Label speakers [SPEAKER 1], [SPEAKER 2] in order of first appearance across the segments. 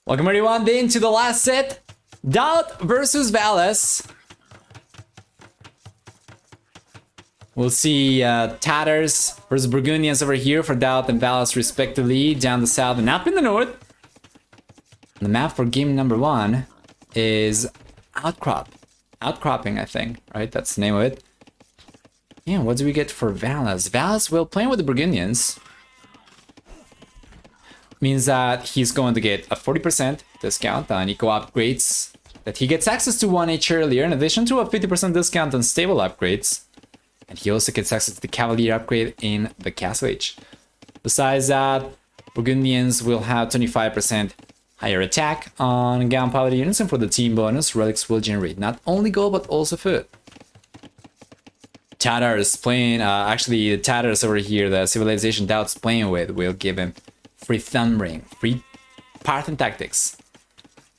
[SPEAKER 1] Welcome everyone into the last set. DauT versus Valas. We'll see Tatters versus Burgundians over here for DauT and Valas respectively, down the south and up in the north. The map for game number 1 is Outcropping, I think, right? That's the name of it. Yeah, what do we get for Valas? Valas, well, playing with the Burgundians means that he's going to get a 40% discount on eco upgrades that he gets access to 1H earlier, in addition to a 50% discount on stable upgrades. And he also gets access to the Cavalier upgrade in the Castle Age. Besides that, Burgundians will have 25% higher attack on gunpowder units, and for the team bonus, relics will generate not only gold but also food. Tatters playing, actually the Tatters over here, the civilization DauT's playing with, will give him free thumb ring, free Parthen tactics.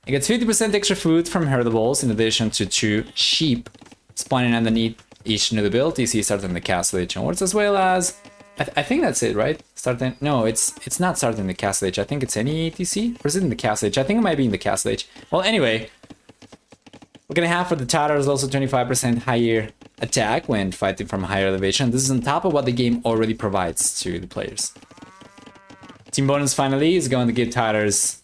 [SPEAKER 1] He gets 50% extra food from herdables, in addition to 2 sheep spawning underneath each new ability. See, starting the Castle Age onwards, as well as I think that's it, right? Starting, no, it's not starting the Castle Age. I think it's any ATC, or is it in the Castle Age? I think it might be in the Castle Age. Well, anyway, we're gonna have for the Tatters also 25% higher attack when fighting from higher elevation. This is on top of what the game already provides to the players. Team bonus finally is going to give Tatters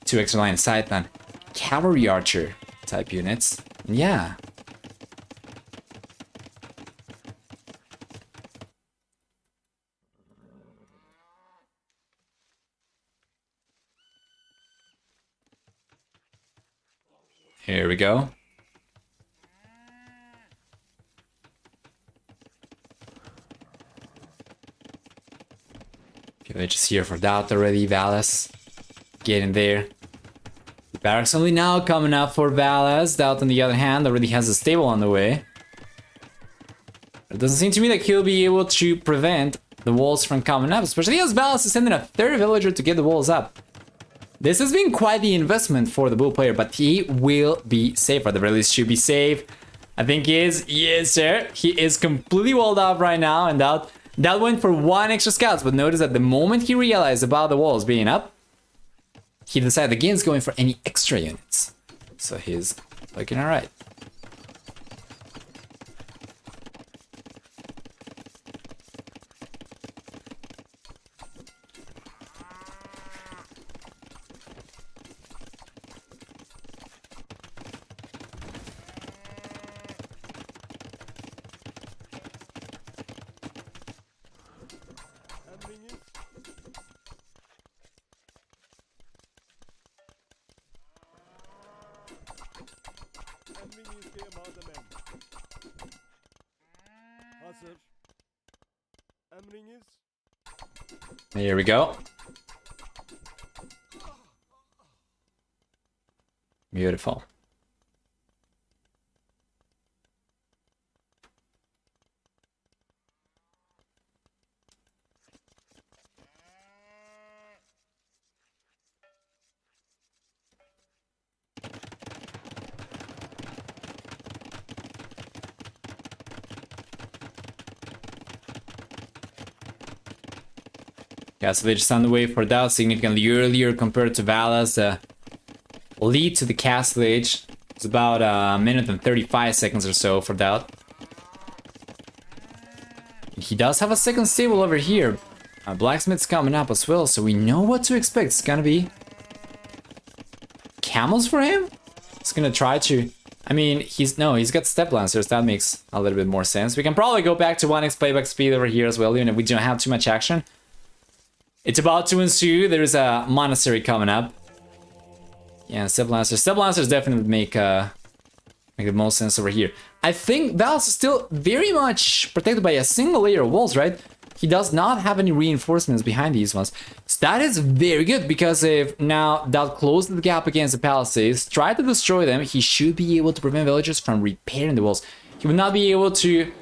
[SPEAKER 1] 2 extra line of sight on cavalry archer type units. And yeah. Here we go. Villages here for DauT already. Valas getting there. The barracks only now coming up for Valas. DauT, on the other hand, already has a stable on the way. It doesn't seem to me that he'll be able to prevent the walls from coming up, especially as Valas is sending a 3rd villager to get the walls up. This has been quite the investment for the bull player, but he will be safe, or the very least should be safe. I think he is. Yes, sir. He is completely walled off right now, and DauT went for 1 extra scouts, but notice that the moment he realized about the walls being up, he decided against going for any extra units. So he's looking alright. Here we go. Beautiful. Castle Age is on the way for DauT significantly earlier compared to Valas. The lead to the Castle Age is about a minute and 35 seconds or so for DauT. He does have a second stable over here. Blacksmith's coming up as well, so we know what to expect. It's gonna be camels for him. It's gonna try to. I mean, he's got step lancers. That makes a little bit more sense. We can probably go back to 1x playback speed over here as well, even if we don't have too much action. It's about to ensue. There's a monastery coming up. Yeah, step lancers. Step lancers definitely make the most sense over here. I think Valas is still very much protected by a single layer of walls, right? He does not have any reinforcements behind these ones. So that is very good, because if now DauT closes the gap against the palisades, try to destroy them, he should be able to prevent villagers from repairing the walls. He would not be able to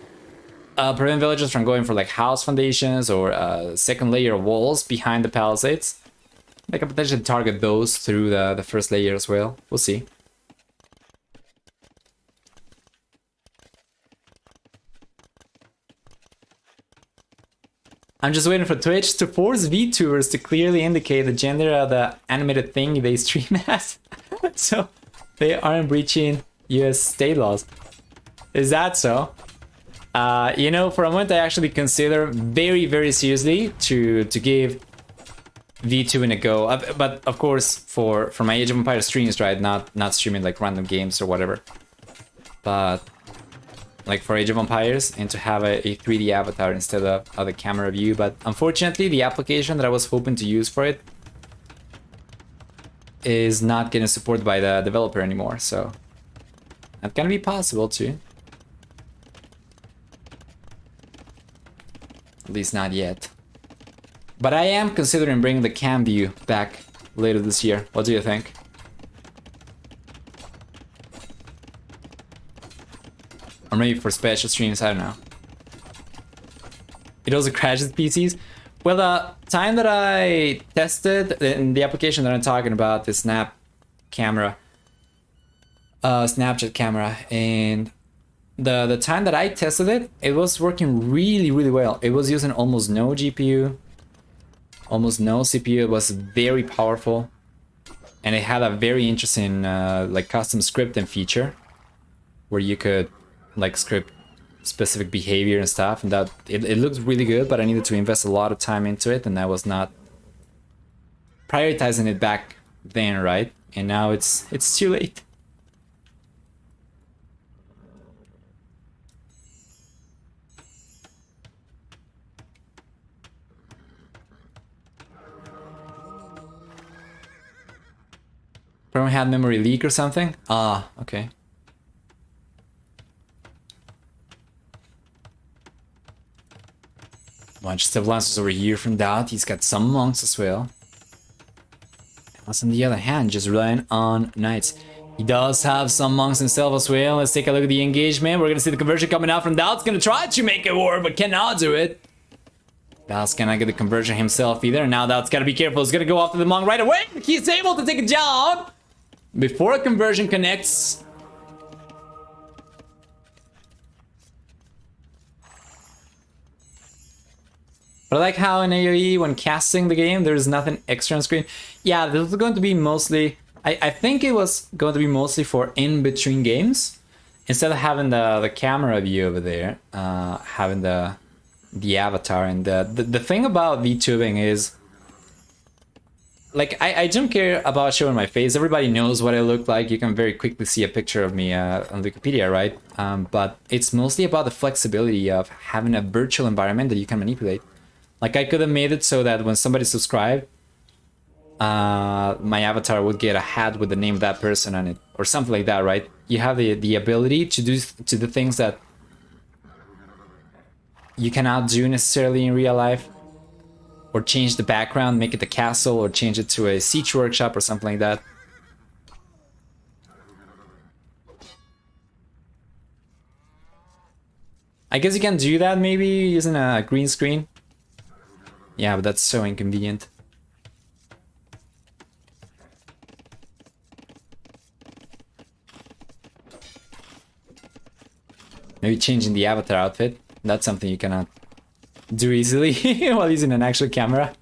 [SPEAKER 1] prevent villagers from going for like house foundations or a second layer of walls behind the palisades. They can potentially target those through the first layer as well. We'll see. I'm just waiting for Twitch to force VTubers to clearly indicate the gender of the animated thing they stream as, so they aren't breaching US state laws. Is that so? You know, for a moment I actually consider very, very seriously to give VTubing a go. But of course, for my Age of Empires streams, right? Not streaming like random games or whatever. But like for Age of Empires, and to have a 3D avatar instead of the camera view. But unfortunately, the application that I was hoping to use for it is not getting supported by the developer anymore. So that's gonna be possible too. At least not yet. But I am considering bringing the cam view back later this year. What do you think? Or maybe for special streams, I don't know. It also crashes PCs. Well, the time that I tested in the application that I'm talking about, the Snap camera, Snapchat camera, and the time that I tested it, it was working really, really well. It was using almost no GPU, almost no CPU. It was very powerful, and it had a very interesting like custom scripting feature where you could like script specific behavior and stuff, and that it looked really good, but I needed to invest a lot of time into it, and I was not prioritizing it back then, right? And now it's too late. Probably had memory leak or something. Ah, okay. Bunch of step lancers over here from DauT. He's got some monks as well. Us on the other hand, just relying on knights. He does have some monks himself as well. Let's take a look at the engagement. We're gonna see the conversion coming out from DauT. Gonna try to make it work, but cannot do it. DauT's cannot get the conversion himself either. Now DauT's gotta be careful. He's gonna go after the monk right away. He's able to take it down before a conversion connects. But I like how in AoE, when casting the game, there's nothing extra on screen. Yeah, this is going to be mostly... I think it was going to be mostly for in-between games. Instead of having the camera view over there, having the avatar. And the thing about VTubing is... Like, I don't care about showing my face. Everybody knows what I look like. You can very quickly see a picture of me on Wikipedia, right? But it's mostly about the flexibility of having a virtual environment that you can manipulate. Like, I could have made it so that when somebody subscribed, my avatar would get a hat with the name of that person on it, or something like that, right? You have the ability to do the things that you cannot do necessarily in real life, or change the background, make it a castle, or change it to a siege workshop or something like that. I guess you can do that maybe using a green screen. Yeah, but that's so inconvenient. Maybe changing the avatar outfit. That's something you cannot do easily while using an actual camera.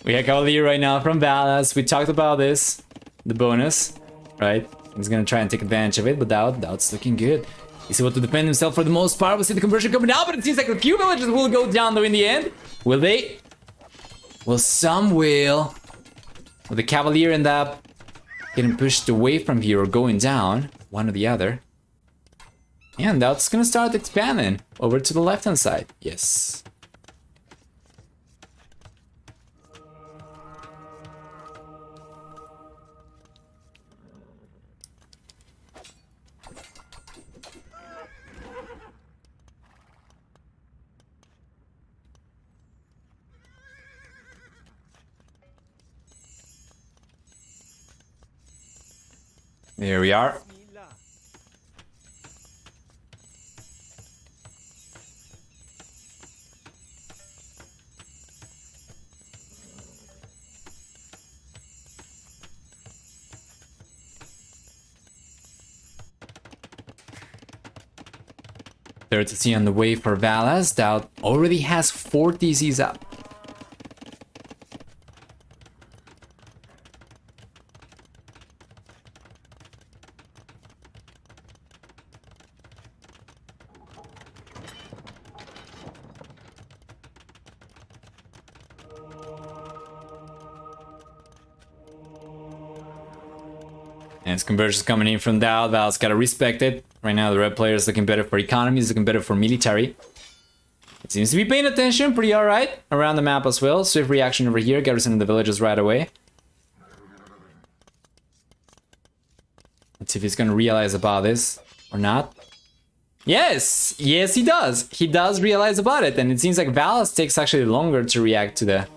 [SPEAKER 1] We have Cavalier right now from Valas. We talked about this. The bonus, right? He's gonna try and take advantage of it, but DauT's looking good. He's able to defend himself for the most part. We'll see the conversion coming out, but it seems like a few villages will go down though in the end. Will they? Well, some will. With the Cavalier and that getting pushed away from here or going down, one or the other. And that's gonna start expanding over to the left-hand side. Yes. There we are. Third TC on the way for Valas. DauT already has 4 TCs up. And his conversions coming in from DauT. Val's gotta respect it. Right now, the red player is looking better for economy, is looking better for military. It seems to be paying attention, pretty alright. Around the map as well. Swift reaction over here, garrison the villages right away. Let's see if he's gonna realize about this or not. Yes! Yes, he does! He does realize about it, and it seems like Valas takes actually longer to react to the...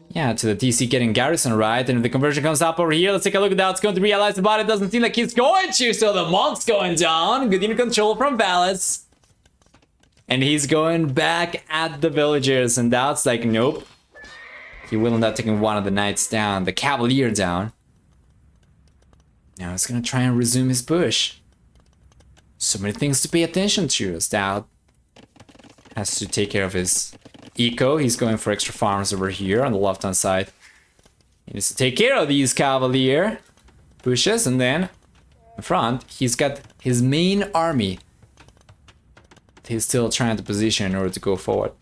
[SPEAKER 1] Yeah, to the TC getting garrison right, and if the conversion comes up over here, let's take a look at DauT's going to realize about it. Doesn't seem like he's going to, so the monk's going down. Good unit control from Valas. And he's going back at the villagers, and DauT's like, nope. He will end up taking one of the knights down, the cavalier down. Now he's gonna try and resume his push. So many things to pay attention to as DauT has to take care of his eco. He's going for extra farms over here on the left hand side. He needs to take care of these cavalier pushes, and then in front he's got his main army that he's still trying to position in order to go forward.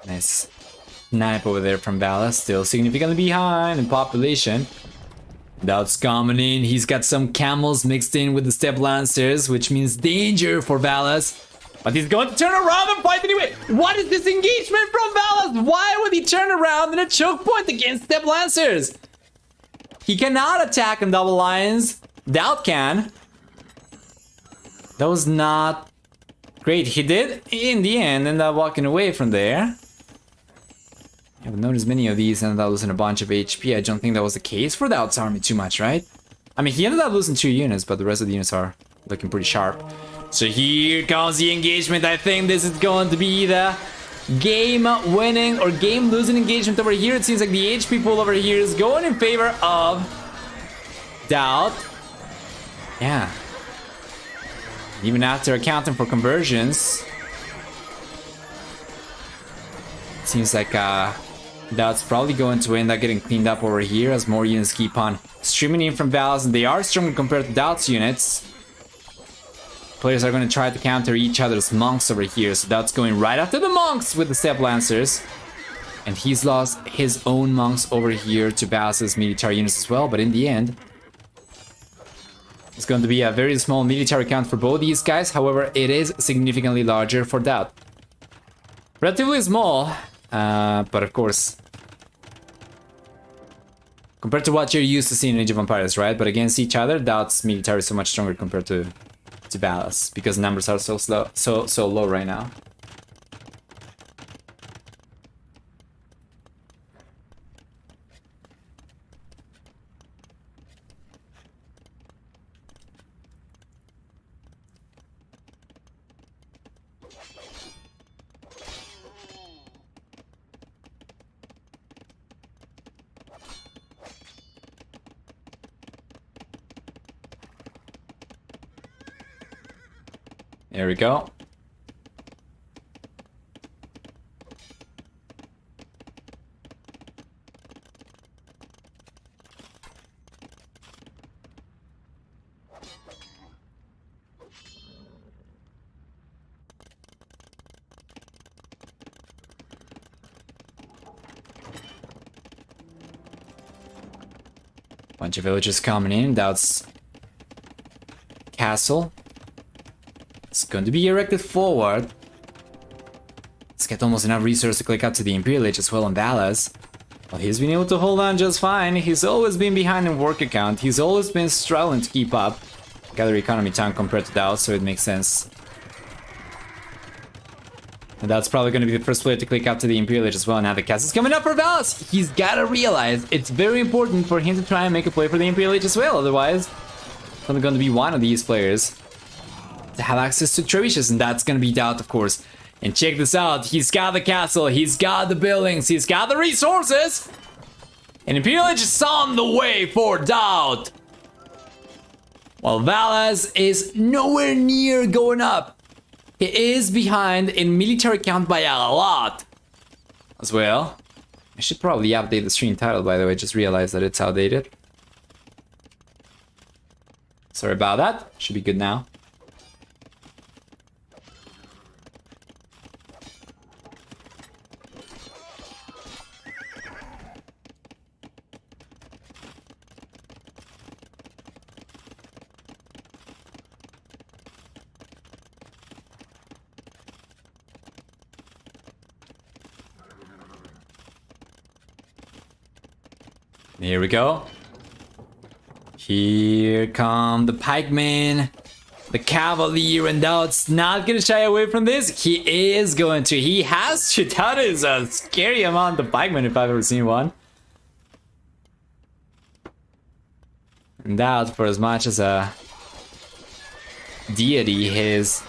[SPEAKER 1] Nice snipe over there from Valas, still significantly behind in population. DauT's coming in, he's got some camels mixed in with the step lancers, which means danger for Valas. But he's going to turn around and fight anyway. What is this engagement from Valas? Why would he turn around in a choke point against step lancers? He cannot attack in double lines. DauT can. That was not great. He did, in the end, end up walking away from there. I haven't noticed many of these ended up losing a bunch of HP. I don't think that was the case for DauT's army too much, right? I mean, he ended up losing 2 units, but the rest of the units are looking pretty sharp. So here comes the engagement. I think this is going to be the game-winning or game-losing engagement over here. It seems like the HP pool over here is going in favor of DauT. Yeah. Even after accounting for conversions, it seems like DauT's probably going to end up getting cleaned up over here as more units keep on streaming in from Valas, and they are stronger compared to DauT's units. Players are going to try to counter each other's monks over here, so DauT's going right after the monks with the step lancers. And he's lost his own monks over here to Valas' military units as well, but in the end, it's going to be a very small military count for both these guys. However, it is significantly larger for DauT. Relatively small, but of course, compared to what you're used to seeing in Age of Empires, right? But against each other, DauT's military is so much stronger compared to Valas, because numbers are so low right now. There we go. Bunch of villagers coming in. DauT's castle. It's going to be erected forward. Let's get almost enough resources to click up to the Imperial Age as well on Valas. But he's been able to hold on just fine. He's always been behind in worker count. He's always been struggling to keep up. Gather economy time compared to DauT, so it makes sense. And that's probably going to be the first player to click up to the Imperial Age as well. Now the castle's coming up for Valas. He's got to realize it's very important for him to try and make a play for the Imperial Age as well. Otherwise, it's only going to be one of these players to have access to trebuchets, and that's going to be DauT, of course. And check this out. He's got the castle. He's got the buildings. He's got the resources. And Imperial Age is on the way for DauT. While Valas is nowhere near going up. He is behind in military count by a lot as well. I should probably update the stream title, by the way. Just realized that it's outdated. Sorry about that. Should be good now. Here we go. Here come the pikemen, the cavalier, and DauT's not gonna shy away from this. He is going to. He has to. That is a scary amount of pikemen if I've ever seen one. And DauT, for as much as a deity, is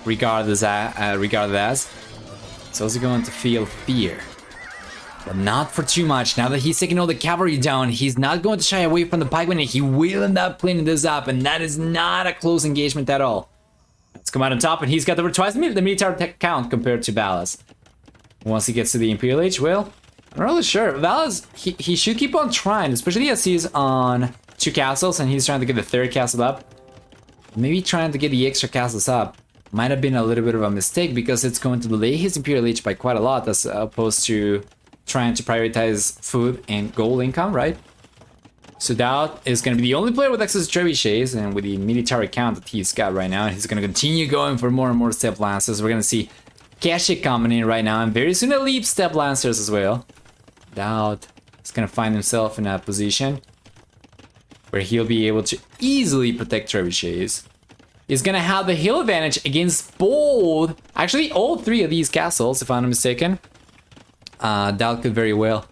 [SPEAKER 1] regarded as, it's also going to feel fear. But not for too much. Now that he's taking all the cavalry down, he's not going to shy away from the pikemen, and he will end up cleaning this up, and that is not a close engagement at all. Let's come out on top, and he's got over twice the military count compared to Valas. Once he gets to the Imperial Age, well, I'm not really sure. Valas, he should keep on trying, especially as he's on 2 castles, and he's trying to get the 3rd castle up. Maybe trying to get the extra castles up might have been a little bit of a mistake, because it's going to delay his Imperial Age by quite a lot, as opposed to trying to prioritize food and gold income, right? So DauT is going to be the only player with access to trebuchets, and with the military count that he's got right now, he's going to continue going for more and more step lancers. We're going to see Keshe coming in right now, and very soon a leap step lancers as well. DauT is going to find himself in a position where he'll be able to easily protect trebuchets. He's going to have the hill advantage against both, actually all 3 of these castles, if I'm not mistaken. DauT could very well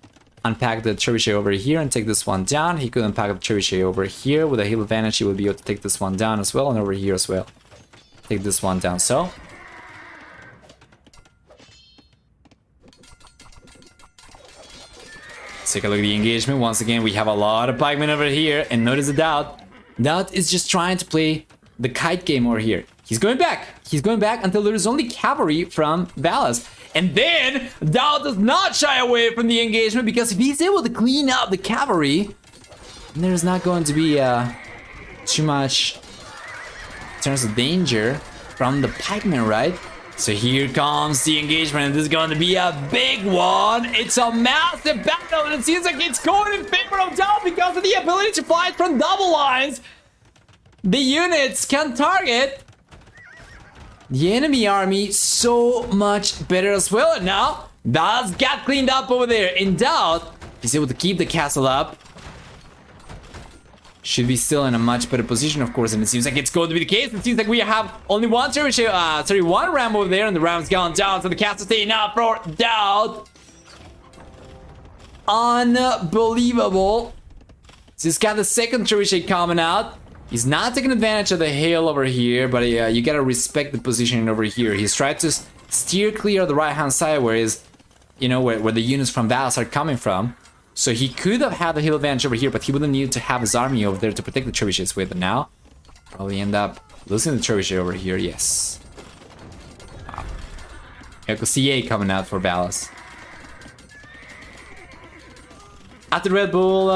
[SPEAKER 1] unpack the trebuchet over here and take this one down. He could unpack the trebuchet over here. With a heal advantage, he would be able to take this one down as well, and over here as well. Take this one down, so. Let's take a look at the engagement. Once again, we have a lot of pikemen over here, and notice the DauT. DauT is just trying to play the kite game over here. He's going back. He's going back until there is only cavalry from Valas. And then DauT does not shy away from the engagement, because if he's able to clean up the cavalry, there's not going to be too much in terms of danger from the pikemen, right? So here comes the engagement, and this is going to be a big one. It's a massive battle, and it seems like it's going in favor of DauT because of the ability to fly from double lines. The units can target the enemy army so much better as well. And now Valas got cleaned up over there. In DauT, he's able to keep the castle up. Should be still in a much better position, of course, and it seems like it's going to be the case. It seems like we have only one one ram over there, and the ram's gone down, so the castle staying up for DauT. Unbelievable. So he's got the 2nd trebuchet coming out. He's not taking advantage of the hill over here, but you gotta respect the positioning over here. He's tried to steer clear of the right-hand side, where the units from Valas are coming from. So he could have had the hill advantage over here, but he wouldn't need to have his army over there to protect the trebuchets with. And now, probably end up losing the trebuchet over here. Yes. Wow. Echo CA coming out for Valas. After Red Bull,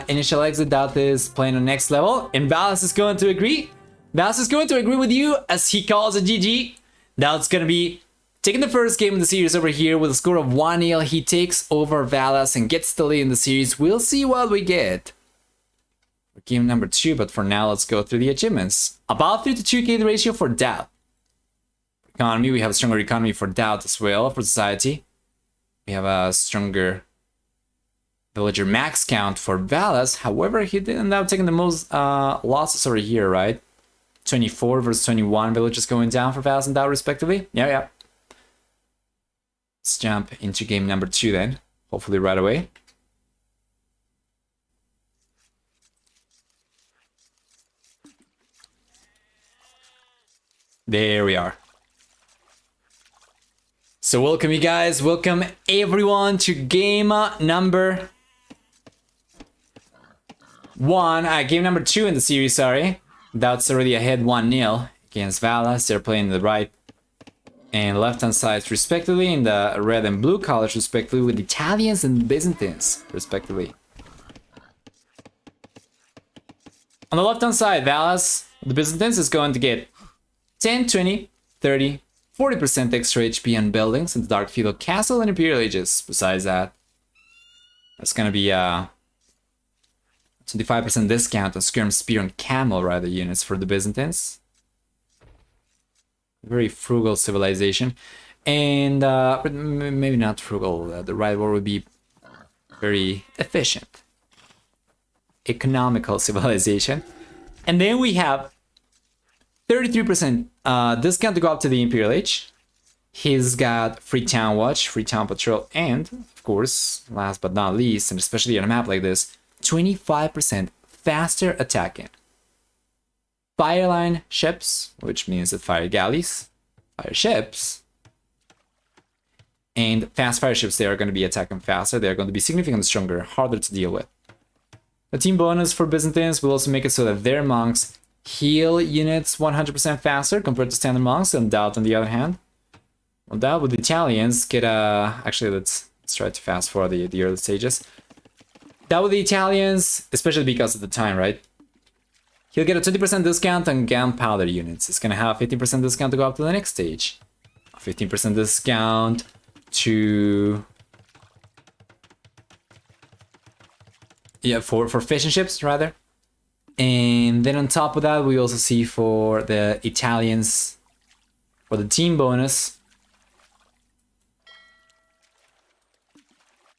[SPEAKER 1] initial exit, DauT is playing on next level, and Valas is going to agree. Valas is going to agree with you, as he calls a GG. DauT's going to be taking the first game of the series over here with a score of 1-0. He takes over Valas and gets the lead in the series. We'll see what we get for game number 2, but for now, let's go through the achievements. About 3 to 2k the ratio for DauT. Economy, we have a stronger economy for DauT as well. For society, we have a stronger villager max count for Valas. However, he did end up taking the most losses over here, right? 24 versus 21 villages going down for Valas and DauT respectively. Yeah. Let's jump into game number 2 then. Hopefully right away. There we are. So welcome you guys, welcome everyone to game number 1, game number 2 in the series, sorry. DauT's already ahead 1-0 against Valas. They're playing the right and left-hand sides respectively, in the red and blue colors respectively, with Italians and Byzantines respectively. On the left-hand side, Valas, the Byzantines, is going to get 10, 20, 30, 40% extra HP on buildings in the Dark Feudal Castle and Imperial Ages. Besides that, that's going to be a 25% discount on Skirm, Spear, and Camel Rider units for the Byzantines. Very frugal civilization. And but maybe not frugal. The right word would be very efficient. Economical civilization. And then we have 33% discount to go up to the Imperial Age. He's got free Town Watch, free Town Patrol, and, of course, last but not least, and especially on a map like this, 25% faster attacking. Fireline ships, which means that fire galleys, fire ships, and fast fire ships, they are going to be attacking faster. They are going to be significantly stronger, harder to deal with. The team bonus for Byzantines will also make it so that their monks heal units 100% faster compared to standard monks, and DauT on the other hand. Well, DauT with the Italians get actually let's try to fast forward the early stages. DauT with the Italians, especially because of the time, right? He'll get a 20% discount on gunpowder units. It's gonna have 15% discount to go up to the next stage. 15% discount to for fishing ships rather. And then on top of that, we also see for the Italians, for the team bonus,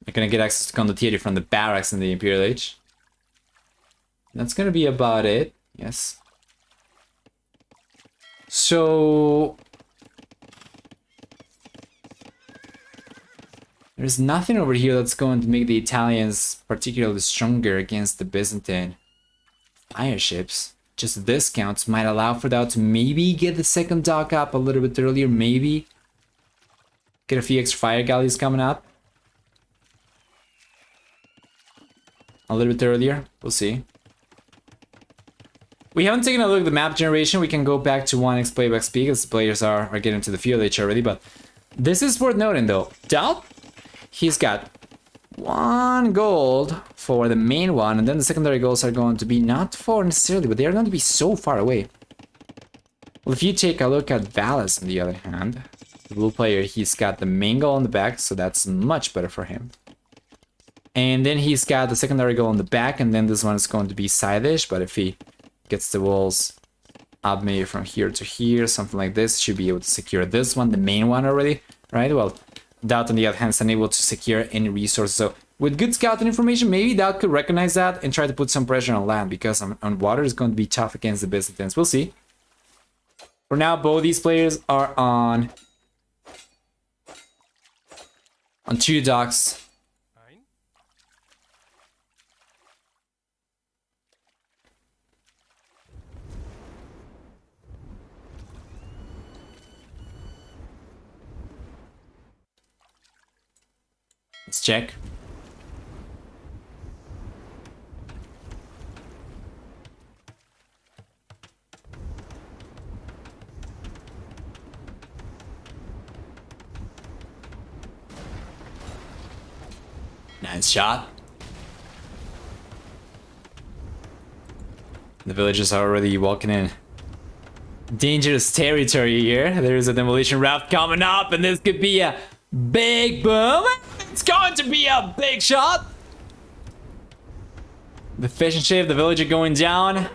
[SPEAKER 1] they're gonna get access to condottieri from the barracks in the Imperial Age. That's gonna be about it, yes. So there's nothing over here that's going to make the Italians particularly stronger against the Byzantine fire ships. Just discounts might allow for DauT to maybe get the second dock up a little bit earlier, maybe get a few extra fire galleys coming up a little bit earlier. We'll see. We haven't taken a look at the map generation. We can go back to 1x playback speed because the players are getting to the field age already, but this is worth noting though. DauT, he's got 1 gold for the main one, and then the secondary goals are going to be not far necessarily, but they are going to be so far away. Well, if you take a look at Valas on the other hand, the blue player, he's got the main goal on the back, so that's much better for him. And then he's got the secondary goal on the back, and then this one is going to be side-ish, but if he gets the walls up maybe from here to here, something like this, should be able to secure this one, the main one already, right? Well, DauT on the other hand is unable to secure any resources. So with good scouting information, maybe DauT could recognize that and try to put some pressure on land, because on water is going to be tough against the Byzantines. We'll see. For now, both these players are on 2 docks. Let's check. Nice shot. The villagers are already walking in dangerous territory here. There's a demolition raft coming up, and this could be a big boom. It's going to be a big shot. The fishing ship, the villager going down.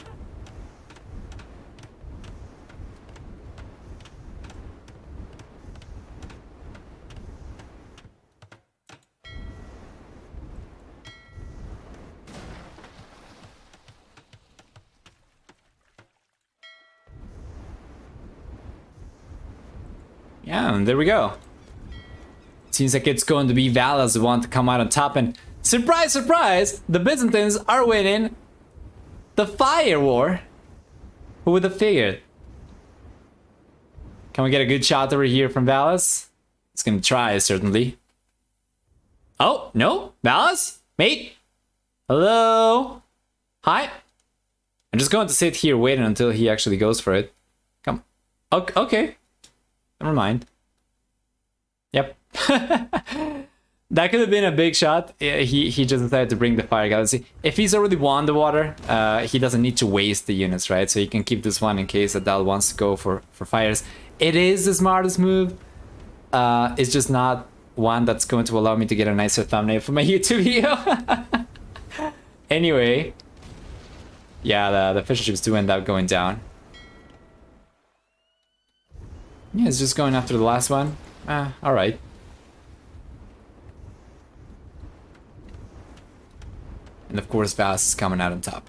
[SPEAKER 1] Yeah, and there we go. Seems like it's going to be Valas the one to come out on top, and surprise, surprise, the Byzantines are winning the fire war. Who would have figured? Can we get a good shot over here from Valas? It's gonna try, certainly. Oh, no? Valas? Mate? Hello? Hi? I'm just going to sit here waiting until he actually goes for it. Come. Okay. Never mind. Yep. That could have been a big shot. He just decided to bring the fire galaxy. If he's already won the water, he doesn't need to waste the units, right? So he can keep this one in case that DauT wants to go for fires. It is the smartest move. It's just not one that's going to allow me to get a nicer thumbnail for my YouTube video. Anyway, yeah, the fisher ships do end up going down. Yeah, it's just going after the last one. All right. And of course, Valas is coming out on top.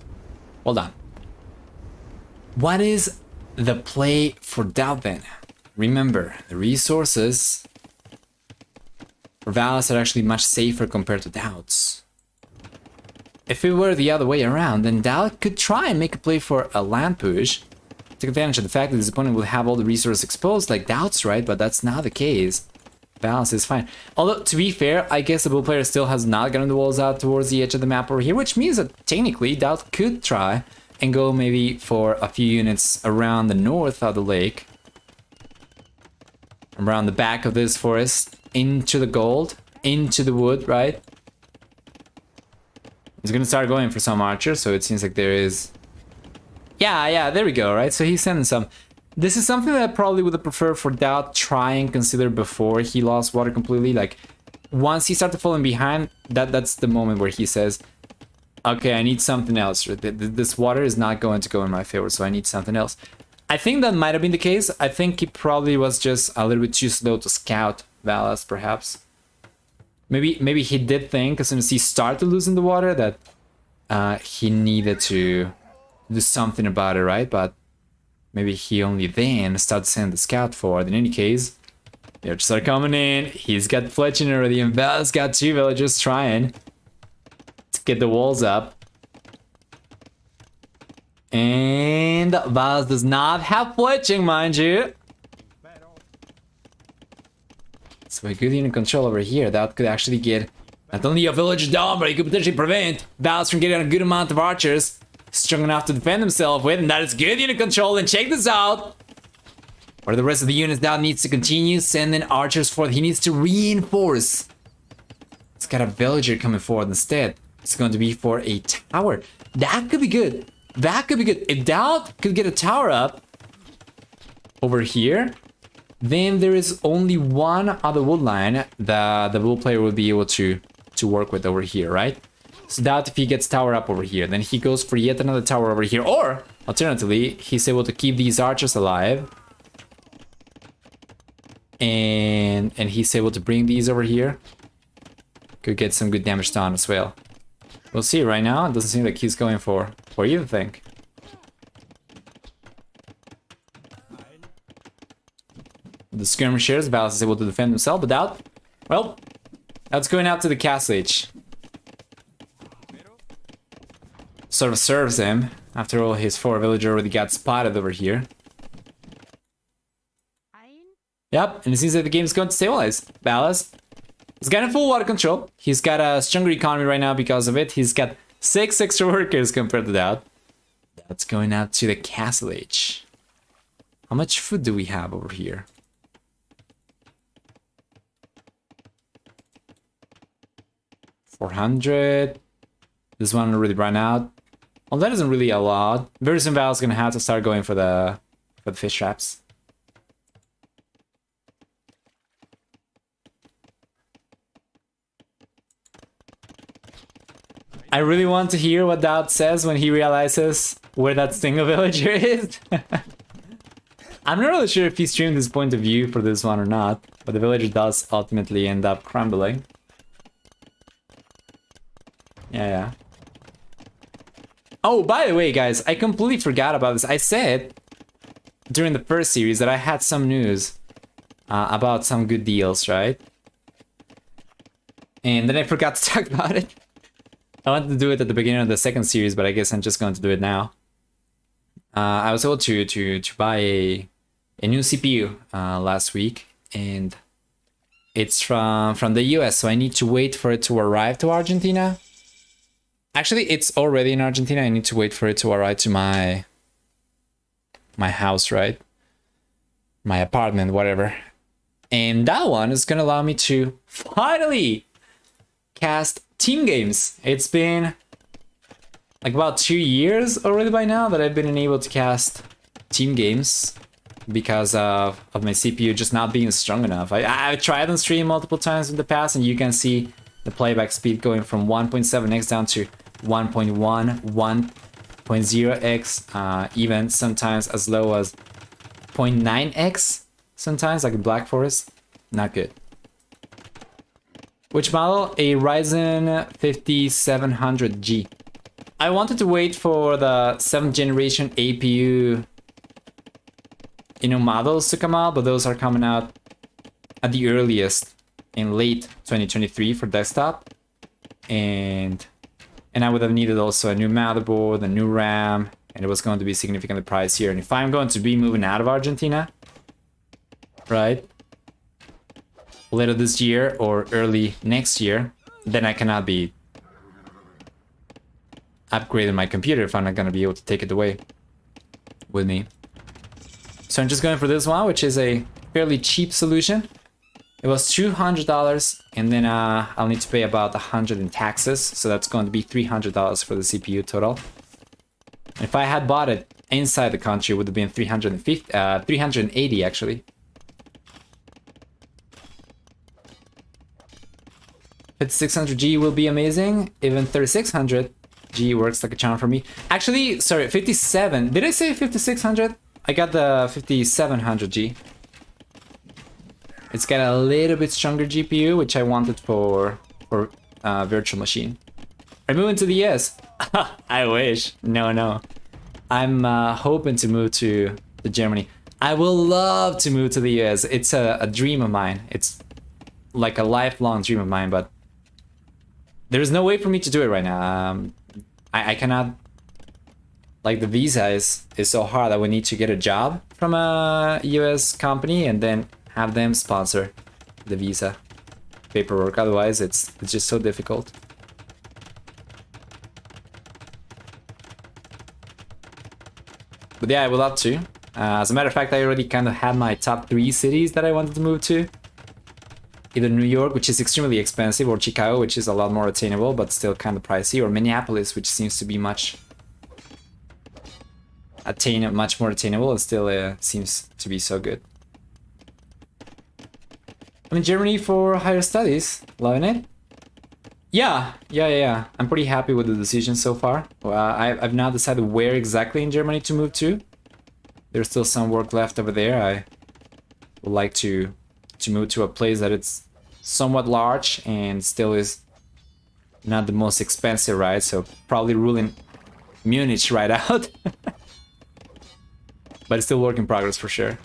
[SPEAKER 1] Well done. What is the play for DauT then? Remember, the resources for Valas are actually much safer compared to DauT's. If it were the other way around, then DauT could try and make a play for a land push. Take advantage of the fact that his opponent will have all the resources exposed like DauT's, right? But that's not the case. Valas is fine. Although, to be fair, I guess the blue player still has not gotten the walls out towards the edge of the map over here, which means that technically DauT could try and go maybe for a few units around the north of the lake. Around the back of this forest, into the gold, into the wood, right? He's gonna start going for some archers, so it seems like there is... Yeah, there we go, right? So he's sending some... This is something that I probably would have preferred for DauT try and consider before he lost water completely. Like, once he started falling behind, that's the moment where he says, okay, I need something else. This water is not going to go in my favor, so I need something else. I think that might have been the case. I think he probably was just a little bit too slow to scout Valas, perhaps. Maybe he did think, as soon as he started losing the water, that he needed to do something about it, right? But maybe he only then started sending the scout forward. In any case, they just start coming in. He's got fletching already, and Valas got 2 villagers trying to get the walls up. And Valas does not have fletching, mind you. So a good unit control over here. That could actually get not only a village down, but it could potentially prevent Valas from getting a good amount of archers strong enough to defend himself with, and that is good unit control. And check this out. Where the rest of the units now needs to continue sending archers forward. He needs to reinforce. He's got a villager coming forward instead. It's going to be for a tower. That could be good. That could be good. If DauT could get a tower up over here, then there is only one other wood line that the blue player will be able to work with over here, right? So DauT, if he gets tower up over here, then he goes for yet another tower over here. Or, alternatively, he's able to keep these archers alive. And he's able to bring these over here. Could get some good damage done as well. We'll see. Right now, it doesn't seem like he's going for either thing. The skirmishers, Valas is able to defend himself, but DauT, well, that's going out to the castle age. Sort of serves him. After all, his 4 villager already got spotted over here. Yep, and it seems like the game is going to stabilize. Valas has got a full water control. He's got a stronger economy right now because of it. He's got 6 extra workers compared to DauT. That's going out to the castle age. How much food do we have over here? 400. This one already ran out. Well, that isn't really a lot. Very soon Val's gonna have to start going for the fish traps. I really want to hear what DauT says when he realizes where that single villager is. I'm not really sure if he streamed his point of view for this one or not, but the villager does ultimately end up crumbling. Yeah. Oh, by the way, guys, I completely forgot about this. I said during the first series that I had some news about some good deals, right? And then I forgot to talk about it. I wanted to do it at the beginning of the second series, but I guess I'm just going to do it now. I was able to buy a new CPU last week, and it's from the US, so I need to wait for it to arrive to Argentina. Actually, it's already in Argentina. I need to wait for it to arrive to my house, right? My apartment, whatever. And that one is gonna allow me to finally cast team games. It's been like about 2 years already by now that I've been unable to cast team games because of my CPU just not being strong enough. I've tried on stream multiple times in the past, and you can see the playback speed going from 1.7x down to 1.1, 1.0x, even sometimes as low as 0.9x, sometimes like in Black Forest. Not good. Which model? A Ryzen 5700G. I wanted to wait for the 7th generation APU, models to come out, but those are coming out at the earliest in late 2023 for desktop. And I would have needed also a new motherboard, a new RAM, and it was going to be significantly pricier. And if I'm going to be moving out of Argentina, right, later this year or early next year, then I cannot be upgrading my computer if I'm not going to be able to take it away with me. So I'm just going for this one, which is a fairly cheap solution. It was $200, and then I'll need to pay about $100 in taxes, so that's going to be $300 for the CPU total. If I had bought it inside the country, it would have been 380 actually. 5600G will be amazing. Even 3600G works like a charm for me. Actually, sorry, 57. Did I say 5600? I got the 5700G. It's got a little bit stronger GPU, which I wanted for virtual machine. I'm moving to the US. I wish. No. I'm hoping to move to Germany. I will love to move to the US. It's a dream of mine. It's like a lifelong dream of mine, but there's no way for me to do it right now. I cannot. Like, the visa is so hard. I would need to get a job from a US company and then have them sponsor the visa paperwork. Otherwise, it's just so difficult. But yeah, I would love to. As a matter of fact, I already kind of had my top 3 cities that I wanted to move to. Either New York, which is extremely expensive, or Chicago, which is a lot more attainable but still kind of pricey, or Minneapolis, which seems to be much more attainable and still seems to be so good. I'm in Germany for higher studies. Loving it. Yeah. I'm pretty happy with the decision so far. I've now decided where exactly in Germany to move to. There's still some work left over there. I would like to move to a place that it's somewhat large and still is not the most expensive, right? So probably ruling Munich right out. But it's still work in progress for sure.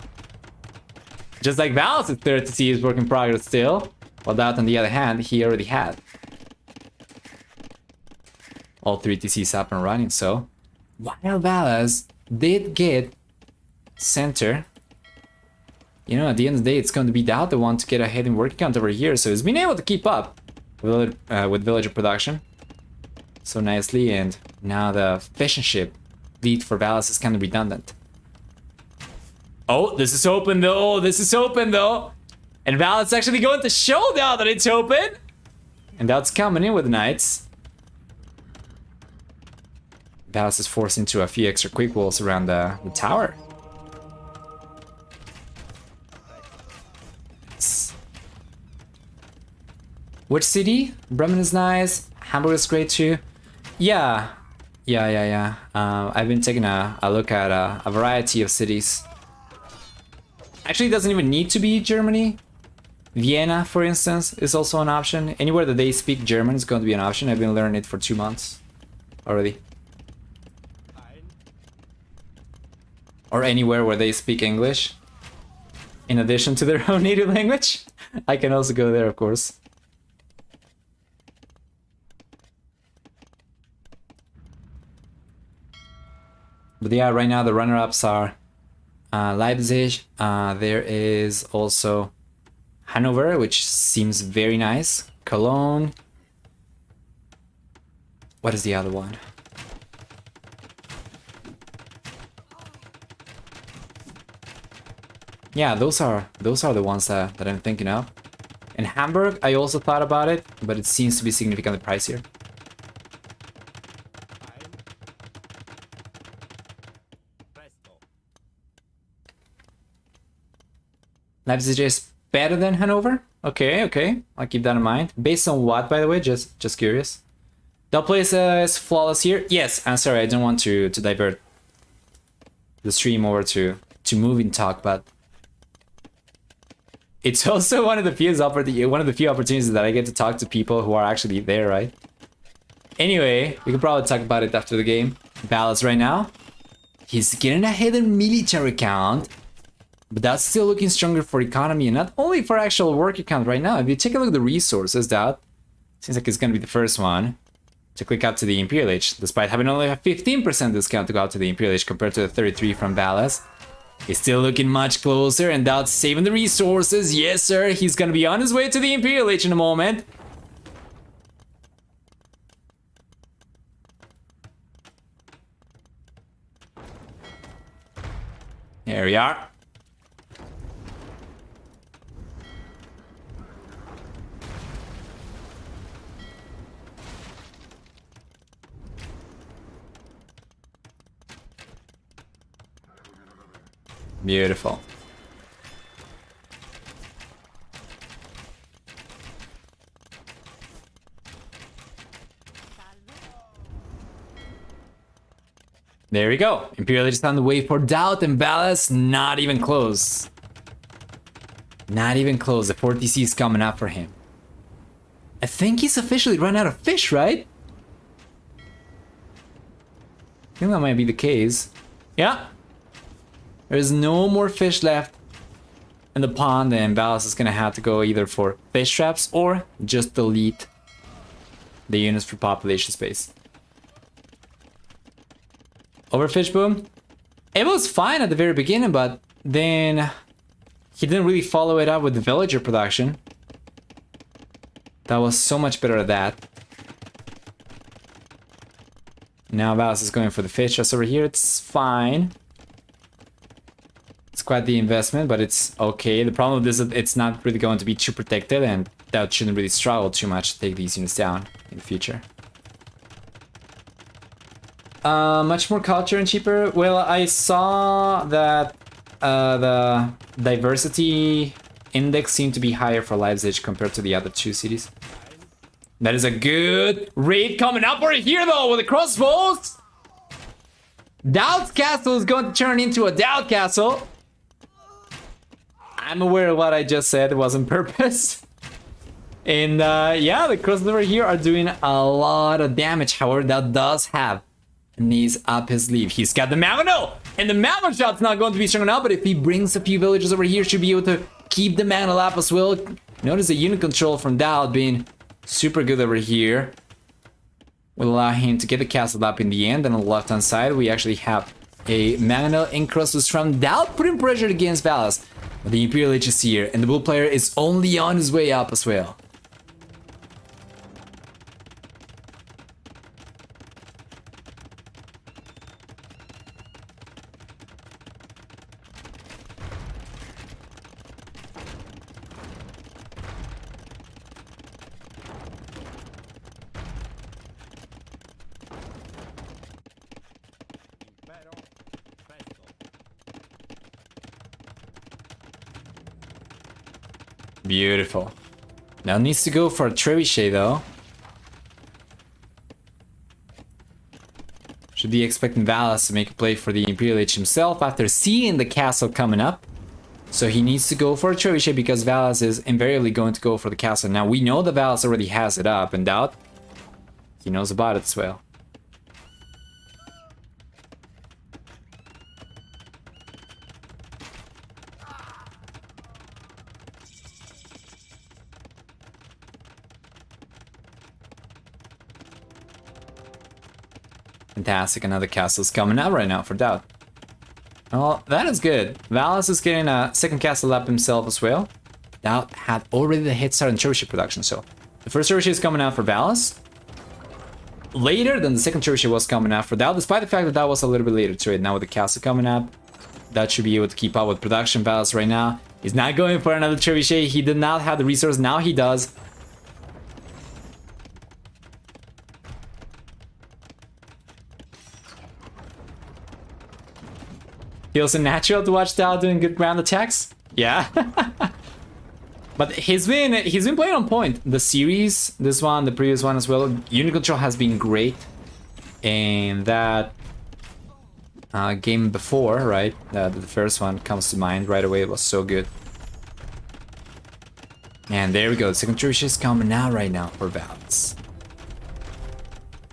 [SPEAKER 1] Just like Valas' third TC is work in progress still. While DauT, on the other hand, he already had all 3 TCs up and running. So while Valas did get center, at the end of the day, it's going to be DauT the one to get ahead in work count over here. So he's been able to keep up with villager production so nicely. And now the fishing ship lead for Valas is kind of redundant. Oh, this is open though. And Valas actually going to show DauT that it's open. And DauT's coming in with knights. Valas is forced into a few extra quick walls around the tower. Which city? Bremen is nice. Hamburg is great too. Yeah. I've been taking a look at a variety of cities. Actually, it doesn't even need to be Germany. Vienna, for instance, is also an option. Anywhere that they speak German is going to be an option. I've been learning it for 2 months already. Or anywhere where they speak English. in addition to their own native language. I can also go there, of course. But yeah, right now the runner-ups are Leipzig. There is also Hanover, which seems very nice. Cologne. What is the other one? Yeah, those are the ones that I'm thinking of. In Hamburg, I also thought about it, but it seems to be significantly pricier. Leipzig is better than Hanover? Okay, okay. I'll keep that in mind. Based on what, by the way? Just curious. DauT plays is flawless here? Yes, I'm sorry, I don't want to divert the stream over to moving talk, but it's also one of the few opportunities that I get to talk to people who are actually there, right? Anyway, we can probably talk about it after the game. Valas right now. He's getting a hidden military count, but that's still looking stronger for economy and not only for actual worker count right now. If you take a look at the resources, DauT seems like it's gonna be the first one to click out to the Imperial Age, despite having only a 15% discount to go out to the Imperial Age compared to the 33 from Valas. He's still looking much closer, and DauT's saving the resources. Yes, sir, he's gonna be on his way to the Imperial Age in a moment. There we are. Beautiful. There we go. Imperial Age is on the way for DauT, and Valas not even close. Not even close. The 4TC is coming up for him. I think he's officially run out of fish, right? I think that might be the case. Yeah. There's no more fish left in the pond, and Valas is gonna have to go either for fish traps or just delete the units for population space. Overfish boom. It was fine at the very beginning, but then he didn't really follow it up with the villager production. That was so much better at that. Now Valas is going for the fish traps over here. It's fine. It's quite the investment, but it's okay. The problem with this is it's not really going to be too protected, and that shouldn't really struggle too much to take these units down in the future. Much more culture and cheaper. Well, I saw that the diversity index seemed to be higher for Leipzig compared to the other two cities. That is a good raid coming up right here, though, with the crossbows. DauT's castle is going to turn into a DauT castle. I'm aware of what I just said. It was on purpose. And yeah, the crossbows over here are doing a lot of damage. However, that does have knees up his sleeve. He's got the Mammoth, and the Mammoth shot's not going to be strong enough, but if he brings a few villagers over here, should be able to keep the Mammoth up as well. Notice the unit control from DauT being super good over here. Will allow him to get the castle up in the end, and on the left-hand side, we actually have a Mammoth encrusted from DauT putting pressure against Valas. But the Imperial Age is here, and the Bull player is only on his way up as well. Beautiful. Now needs to go for a trebuchet though. Should be expecting Valas to make a play for the Imperial Age himself after seeing the castle coming up. So he needs to go for a trebuchet because Valas is invariably going to go for the castle. Now we know that Valas already has it up, and DauT, he knows about it as well. Fantastic, another castle's coming out right now for DauT. Well, that is good. Valas is getting a second castle up himself as well. DauT had already the head start in trebuchet production, so the first trebuchet is coming out for Valas. Later than the second trebuchet was coming out for DauT, despite the fact that that was a little bit later to it. Now with the castle coming up, that should be able to keep up with production. Valas right now is not going for another trebuchet. He did not have the resource, now he does. Feels unnatural to watch DauT doing good ground attacks. Yeah. But he's been playing on point. The series, this one, the previous one as well. Unit control has been great. And that game before, right? The first one comes to mind right away. It was so good. And there we go. The second trebuchet is coming out right now for Valas.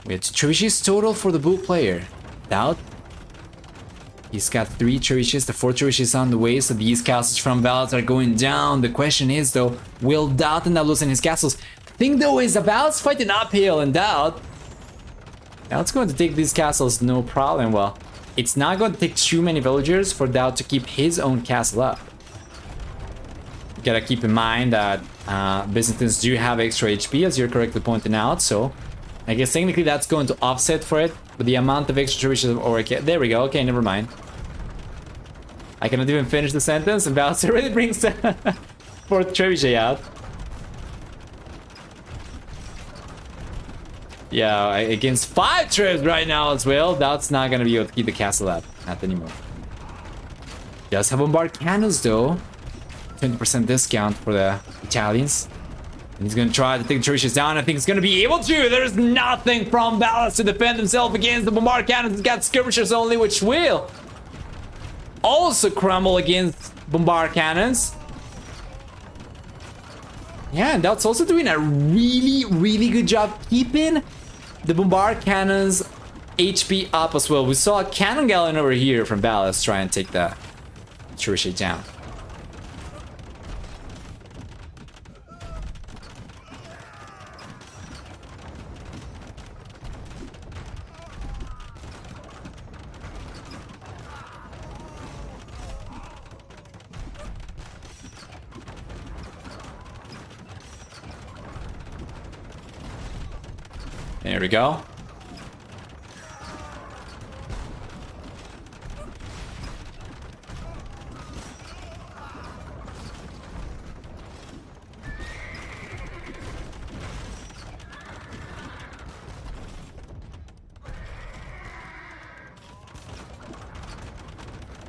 [SPEAKER 1] We have 2 trebuchets total for the blue player. DauT. He's got 3 trebuchets, the 4th trebuchet is on the way, so these castles from Valas are going down. The question is though, will DauT end up losing his castles? The thing though is, Valas fighting uphill and DauT's going to take these castles no problem. Well, it's not going to take too many villagers for DauT to keep his own castle up. You gotta keep in mind that Byzantines do have extra HP, as you're correctly pointing out, so I guess technically that's going to offset for it. But the amount of extra trebuchets or there we go. Okay, never mind. I cannot even finish the sentence, and Valas already brings the 4th trebuchet out. Yeah, against 5 trebs right now as well. DauT's not gonna be able to keep the castle up. Not anymore. Does have bombard cannons though. 20% discount for the Italians. And he's gonna try to take the trebuchets down. I think he's gonna be able to. There's nothing from Valas to defend himself against the bombard cannons. He's got skirmishers only, which will also crumble against bombard cannons. Yeah, and DauT's also doing a really good job keeping the bombard cannons HP up as well. We saw a cannon galleon over here from Valas try and take that trebuchet down. There we go.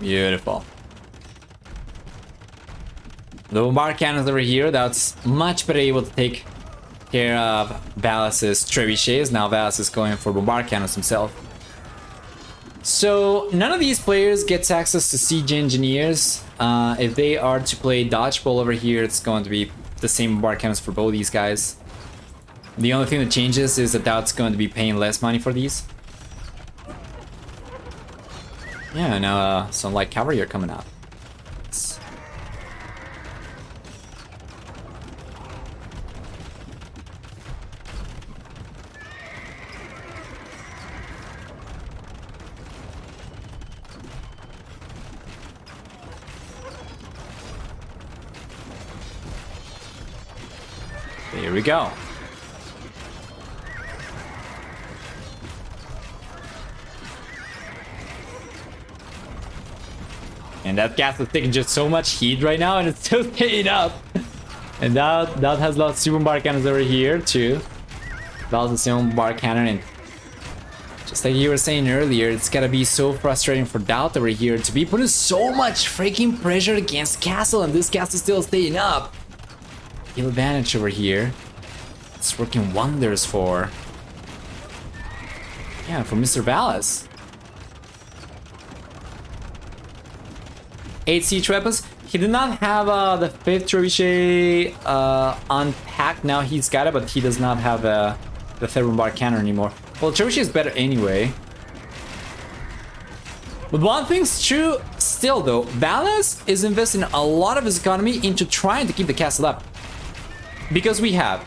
[SPEAKER 1] Beautiful. The bombard cannons over here, that's much better able to take care of Valas's trebuchets. Now Valas is going for bombard cannons himself. So none of these players gets access to siege engineers. If they are to play dodgeball over here, it's going to be the same bombard cannons for both these guys. The only thing that changes is that DauT's going to be paying less money for these. Yeah, now some light cavalry are coming out. Here we go. And that gas is taking just so much heat right now, and it's still staying up. And that has lots of bombard cannons over here too. That was the same bombard cannon, and just like you were saying earlier, it's gotta be so frustrating for DauT over here to be putting so much freaking pressure against castle, and this castle is still staying up. Kill advantage over here. It's working wonders for Mr. Valas. 8 siege weapons. He did not have the 5th trebuchet unpacked. Now he's got it, but he does not have the 3rd bombard cannon anymore. Well, trebuchet is better anyway. But one thing's true still though, Valas is investing a lot of his economy into trying to keep the castle up. Because we have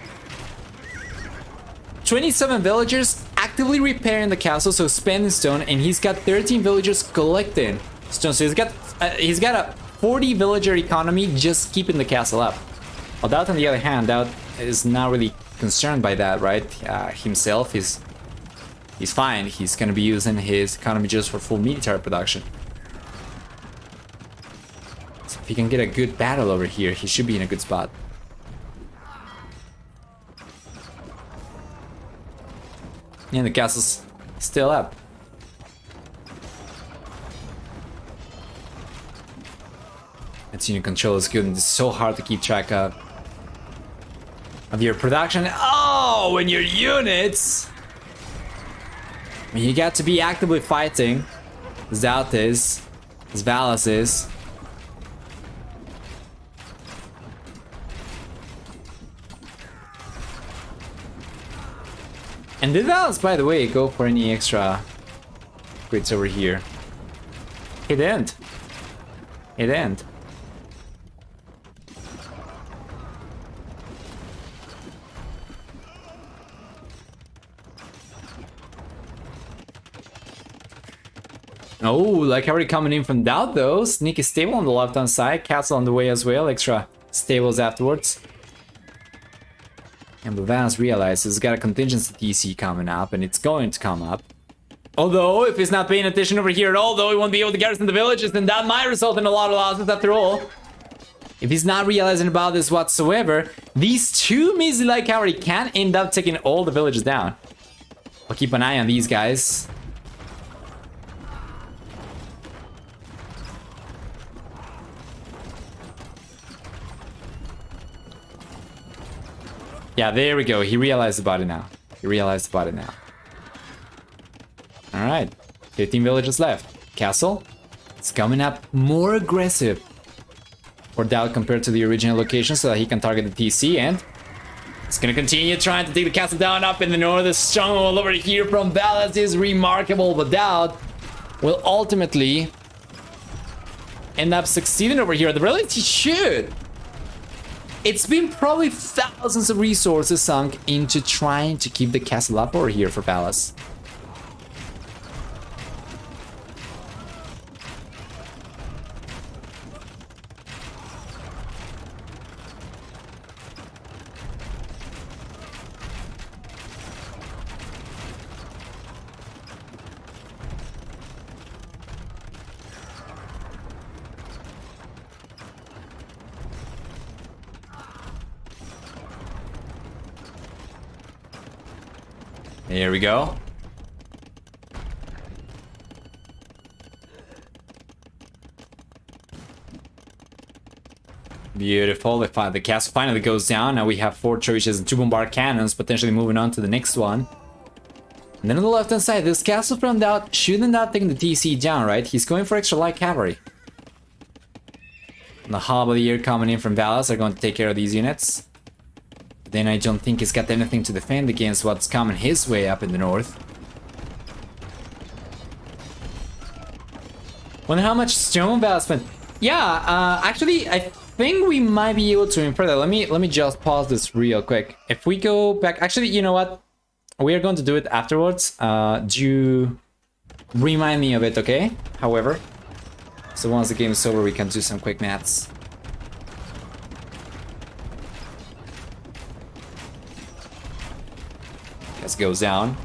[SPEAKER 1] 27 villagers actively repairing the castle, so spending stone, and he's got 13 villagers collecting stone. So he's got a 40 villager economy just keeping the castle up. Well, DauT on the other hand, DauT is not really concerned by that, right? Himself he's fine. He's gonna be using his economy just for full military production. So if he can get a good battle over here, he should be in a good spot. And the castle's still up. Its unit control is good, and it's so hard to keep track of your production. Oh, when your units, when you got to be actively fighting, as DauT is, as Valas is. And did Valas, by the way, go for any extra upgrades over here? He didn't. He didn't. Oh, like already coming in from DauT though. Sneaky stable on the left hand side. Castle on the way as well. Extra stables afterwards. And Valas realizes he's got a contingency TC coming up, and it's going to come up. Although, if he's not paying attention over here at all, though, he won't be able to garrison the villages, then that might result in a lot of losses after all. If he's not realizing about this whatsoever, these two Mizilai cavalry can end up taking all the villages down. I'll keep an eye on these guys. Yeah, there we go. He realized about it now. He realized about it now. Alright. 15 villages left. Castle. It's coming up more aggressive for DauT compared to the original location so that he can target the TC, and it's gonna continue trying to take the castle down up in the north. The stronghold over here from Valas is remarkable, but DauT will ultimately end up succeeding over here. The reality should. It's been probably thousands of resources sunk into trying to keep the castle up over here for Valas. Here we go. Beautiful. The castle finally goes down. Now we have 4 trebuchets and 2 bombard cannons, potentially moving on to the next one. And then on the left hand side, this castle from DauT shouldn't have taken the TC down, right? He's going for extra light cavalry. And the halberdier coming in from Valas are going to take care of these units. Then I don't think he's got anything to defend against what's coming his way up in the north. Wonder how much stone Valas spent. Yeah, actually, I think we might be able to infer that. Let me just pause this real quick. If we go back, actually, you know what? We are going to do it afterwards. Do you remind me of it, okay? However, so once the game is over, we can do some quick maths. Goes down.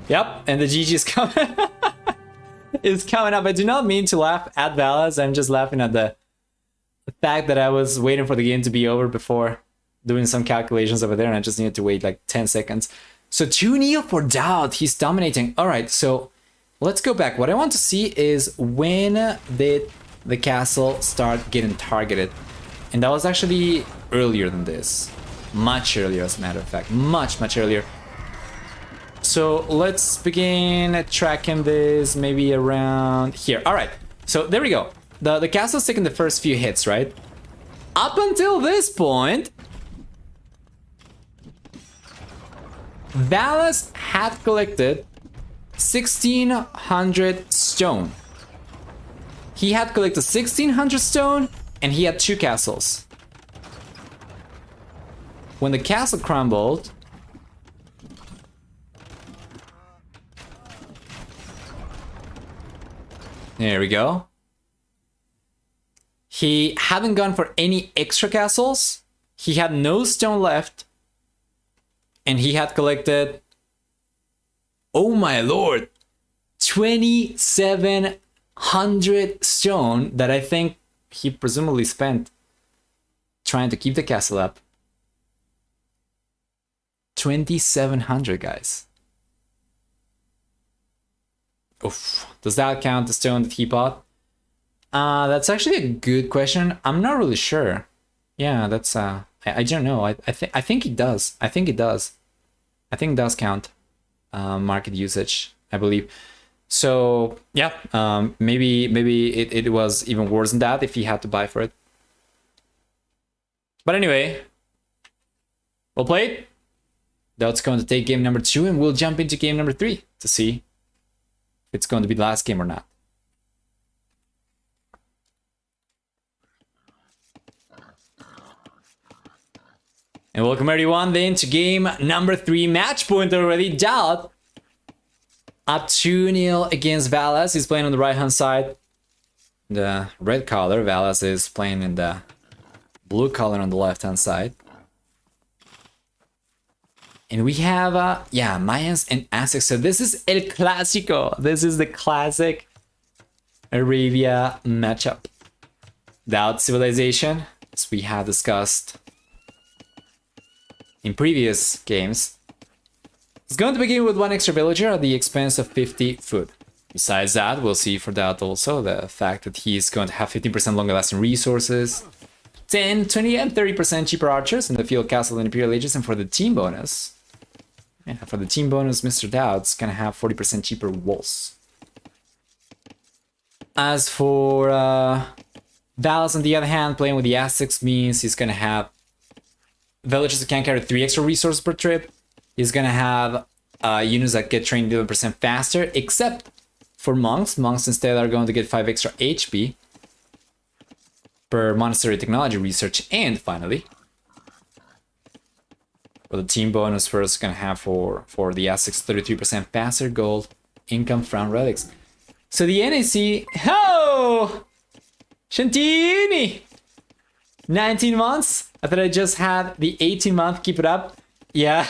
[SPEAKER 1] Yep, and the GG is coming. Is coming up. I do not mean to laugh at Valas. I'm just laughing at the fact that I was waiting for the game to be over before doing some calculations over there, and I just needed to wait like 10 seconds. So 2-0 for DauT. He's dominating. All right, so let's go back. What I want to see is when did the castle start getting targeted? And that was actually earlier than this. Much earlier, as a matter of fact. Much earlier. So let's begin tracking this maybe around here. All right, so there we go. The castle's taking the first few hits, right? Up until this point, Valas had collected 1,600 stone. He had collected 1,600 stone and he had 2 castles. When the castle crumbled, there we go. He hadn't gone for any extra castles. He had no stone left. And he had collected, oh my lord, 2,700 stone that I think he presumably spent trying to keep the castle up. 2,700, guys. Oof. Does that count the stone that he bought? That's actually a good question. I'm not really sure. Yeah, that's I don't know. I think it does. I think it does. I think it does count market usage, I believe. So yeah, maybe it was even worse than that if he had to buy for it. But anyway, well played. DauT's going to take game number 2, and we'll jump into game number 3 to see if it's going to be the last game or not. And welcome everyone then to game number 3. Match point already. DauT up 2-0 against Valas. He's playing on the right hand side. The red color. Valas is playing in the blue color on the left hand side. And we have Mayans and Aztecs. So this is El Clásico. This is the classic Arabia matchup. DauT civilization, as we have discussed in previous games, it's going to begin with 1 extra villager at the expense of 50 food. Besides that, we'll see for DauT also the fact that he's going to have 15% longer lasting resources, 10, 20, and 30% cheaper archers in the field castle and Imperial Ages, and for the team bonus, Mr. DauT's gonna have 40% cheaper walls. As for Valas, on the other hand, playing with the Aztecs means he's gonna have villagers that can carry 3 extra resources per trip. He's gonna have units that get trained 11% faster, except for monks. Monks instead are going to get 5 extra HP per monastery technology research. And finally, for the team bonus, first gonna have for the Aztecs 33% faster gold income from relics. So the NAC, oh, Shantini, 19 months. I thought I just had the 18-month. Keep it up. Yeah,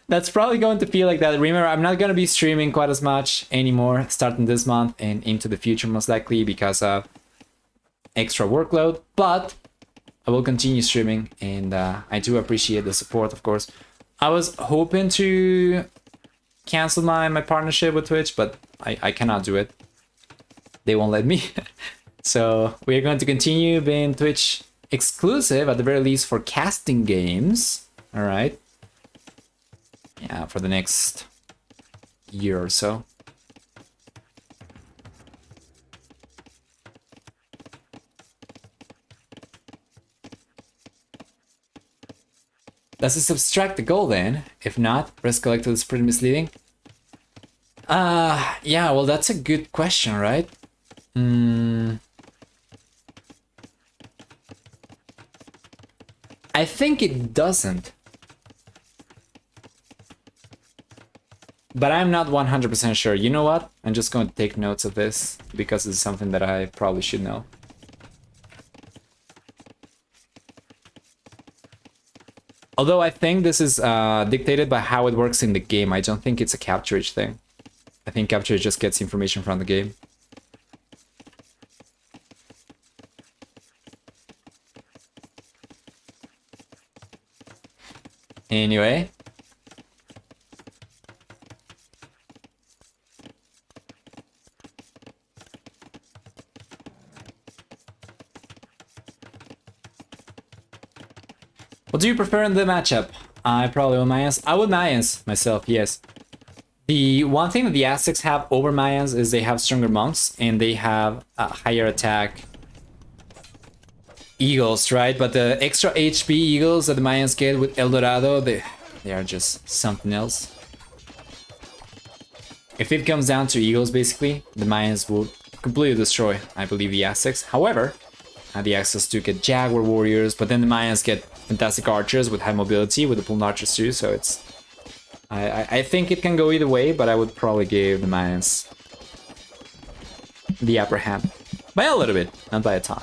[SPEAKER 1] that's probably going to feel like that. Remember, I'm not going to be streaming quite as much anymore starting this month and into the future, most likely because of extra workload. But I will continue streaming, and I do appreciate the support, of course. I was hoping to cancel my partnership with Twitch, but I cannot do it. They won't let me. So we're going to continue being Twitch exclusive, at the very least, for casting games. All right. Yeah, for the next year or so. Does it subtract the goal then? If not, risk collected is pretty misleading. Yeah, well, that's a good question, right? I think it doesn't. But I'm not 100% sure. You know what? I'm just going to take notes of this because it's something that I probably should know. Although I think this is dictated by how it works in the game. I don't think it's a capturage thing. I think capturage just gets information from the game. Anyway. What do you prefer in the matchup? I probably would Mayans. I would Mayans myself, yes. The one thing that the Aztecs have over Mayans is they have stronger monks and they have a higher attack eagles, right? But the extra HP eagles that the Mayans get with El Dorado, they are just something else. If it comes down to eagles, basically, the Mayans will completely destroy, I believe, the Aztecs. However, have the access to get Jaguar Warriors, but then the Mayans get fantastic archers with high mobility with the pulled archers too, so it's... I think it can go either way, but I would probably give the Mayans the upper hand. By a little bit, not by a ton.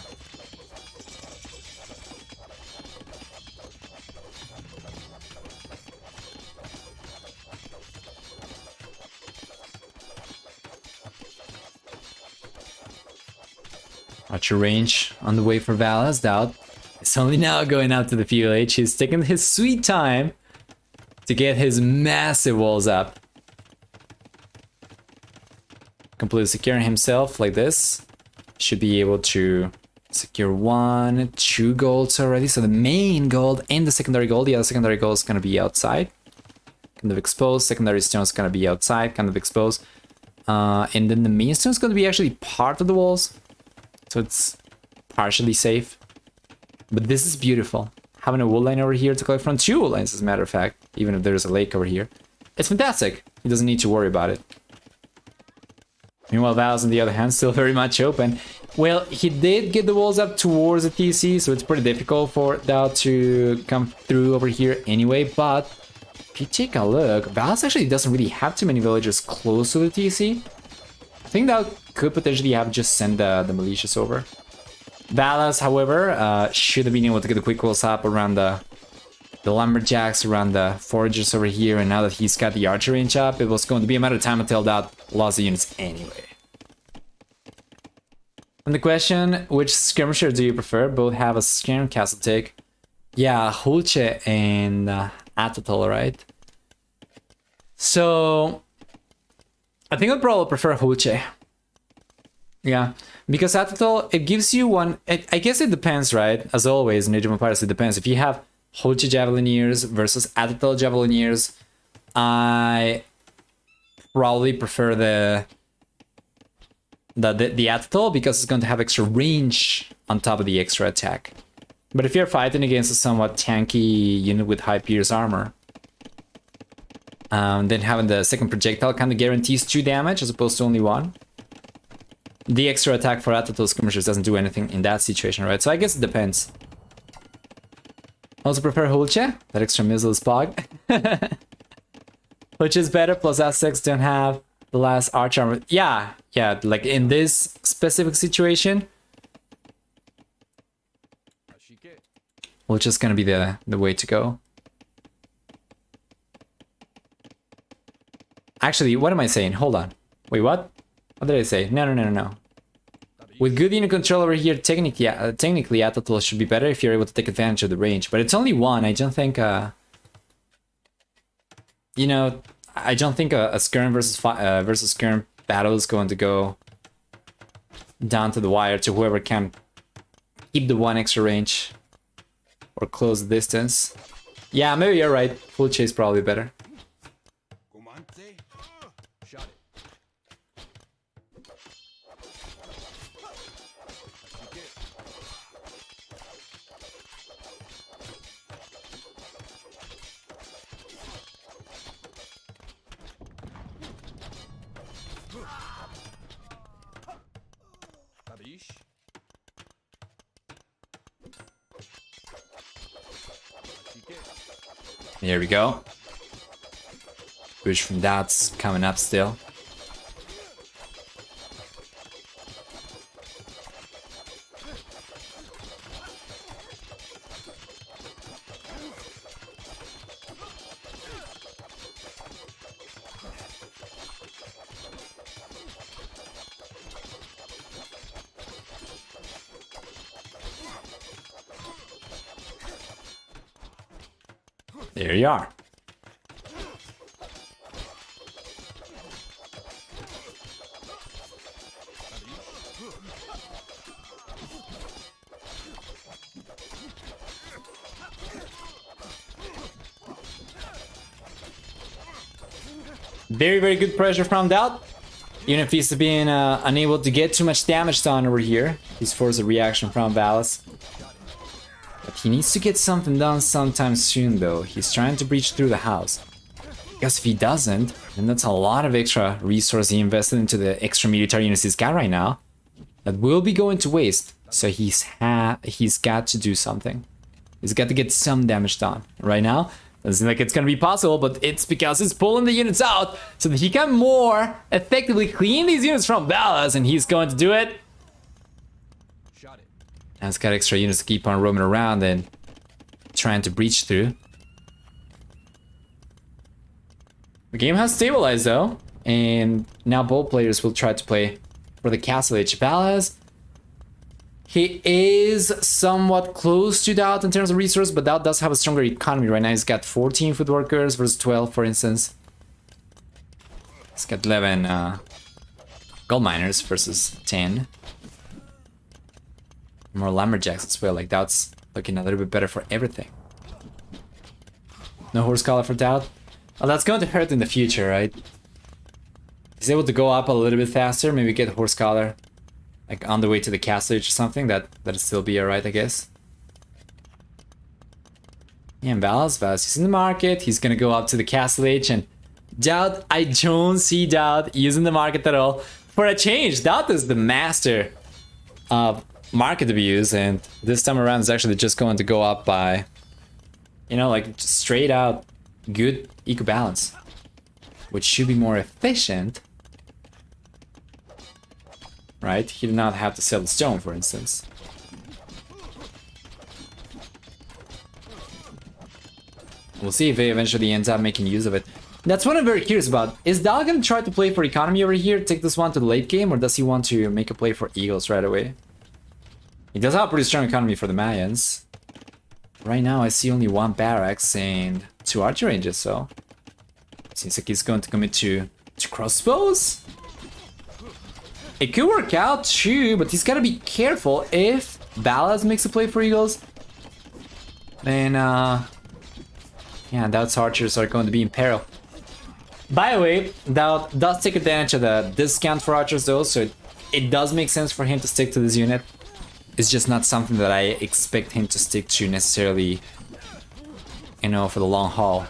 [SPEAKER 1] Archer range on the way for Valas. DauT is only now going out to the PLH. He's taking his sweet time to get his massive walls up. Completely securing himself like this. Should be able to secure 1, 2 golds already. So the main gold and the secondary gold. The other secondary gold is going to be outside. Kind of exposed. Secondary stone is going to be outside. Kind of exposed. And then the main stone is going to be actually part of the walls. So it's partially safe. But this is beautiful. Having a wool line over here to collect from 2 wool lines, as a matter of fact. Even if there's a lake over here. It's fantastic. He doesn't need to worry about it. Meanwhile, Valas, on the other hand, still very much open. Well, he did get the walls up towards the TC, so it's pretty difficult for DauT to come through over here anyway. But if you take a look, Valas actually doesn't really have too many villagers close to the TC. I think DauT could potentially have just sent the militias over. Valas, however, should have been able to get the quick walls up around the lumberjacks, around the foragers over here, and now that he's got the archer range up, it was going to be a matter of time until DauT lost the units anyway. And the question, which skirmisher do you prefer? Both have a skirm castle take. Yeah, Hulche and Atatol, right? So I think I'd probably prefer Hulche. Yeah, because Atatol, it gives you one... I guess it depends, right? As always, in Age of Empires, it depends. If you have Hulche Javelineers versus Atatol Javelineers, I probably prefer the Atatol because it's going to have extra range on top of the extra attack. But if you're fighting against a somewhat tanky unit with high pierce armor, then having the second projectile kind of guarantees 2 damage as opposed to only 1. The extra attack for Atatol skirmishers doesn't do anything in that situation, right? So I guess it depends. Also prefer Hulche, that extra missile is pog. Which is better, plus Aztecs don't have the last arch armor. Yeah, like in this specific situation, Hulche is gonna be the way to go. Actually, what am I saying? Hold on. Wait, what? What did I say? No. With good unit control over here, technically Atatol should be better if you're able to take advantage of the range. But it's only 1. I don't think, you know, I don't think a skirm versus skirm battle is going to go down to the wire to whoever can keep the 1 extra range or close the distance. Yeah, maybe you're right. Full chase probably better. Here we go. Push from DauT's coming up still. There you are. Very, very good pressure from DauT. Even if he's being unable to get too much damage done over here, he's forced a reaction from Valas. But he needs to get something done sometime soon though. He's trying to breach through the house. Because if he doesn't, then that's a lot of extra resource he invested into the extra military units he's got right now that will be going to waste. So he's got to do something. He's got to get some damage done. Right now, doesn't seem like it's gonna be possible, but it's because he's pulling the units out so that he can more effectively clean these units from Valas, and he's going to do it. Now he's got extra units to keep on roaming around and trying to breach through. The game has stabilized though, and now both players will try to play for the Castle Age. Valas, he is somewhat close to DauT in terms of resource, but DauT does have a stronger economy right now. He's got 14 food workers versus 12, for instance. He's got 11 gold miners versus 10. More lumberjacks as well. Like DauT's looking a little bit better for everything. No horse collar for DauT. Well, that's going to hurt in the future, right? He's able to go up a little bit faster, maybe get horse collar like on the way to the castle age or something. That'd still be alright, I guess. Yeah, and Valas is in the market. He's gonna go up to the castle age, and DauT, I don't see DauT using the market at all. For a change, DauT is the master of market abuse, and this time around is actually just going to go up by, you know, like straight out good eco balance, which should be more efficient. Right? He did not have to sell the stone, for instance. We'll see if he eventually ends up making use of it. That's what I'm very curious about. Is DauT gonna try to play for economy over here, take this one to the late game, or does he want to make a play for eagles right away? He does have a pretty strong economy for the Mayans. Right now I see only one barracks and 2 archer ranges, so seems like he's going to commit to crossbows. It could work out too, but he's gotta be careful. If Valas makes a play for eagles, then yeah, DauT's archers are going to be in peril. By the way, DauT does take advantage of the discount for archers though, so it does make sense for him to stick to this unit. It's just not something that I expect him to stick to necessarily, you know, for the long haul.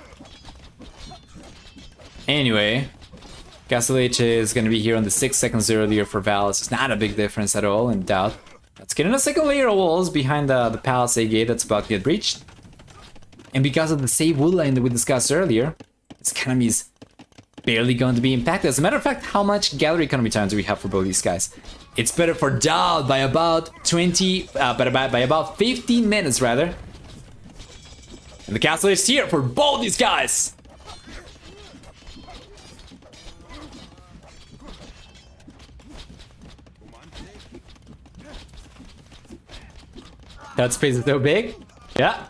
[SPEAKER 1] Anyway, Castle H is going to be here on the 6 seconds earlier for Valas. It's not a big difference at all, and DauT, let's get in a second layer of walls behind the palisade gate that's about to get breached. And because of the save wood line that we discussed earlier, its economy is barely going to be impacted. As a matter of fact, how much gallery economy time do we have for both these guys? It's better for DauT by about 20, by about 15 minutes rather. And the castle is here for both these guys. That space is so big. Yeah.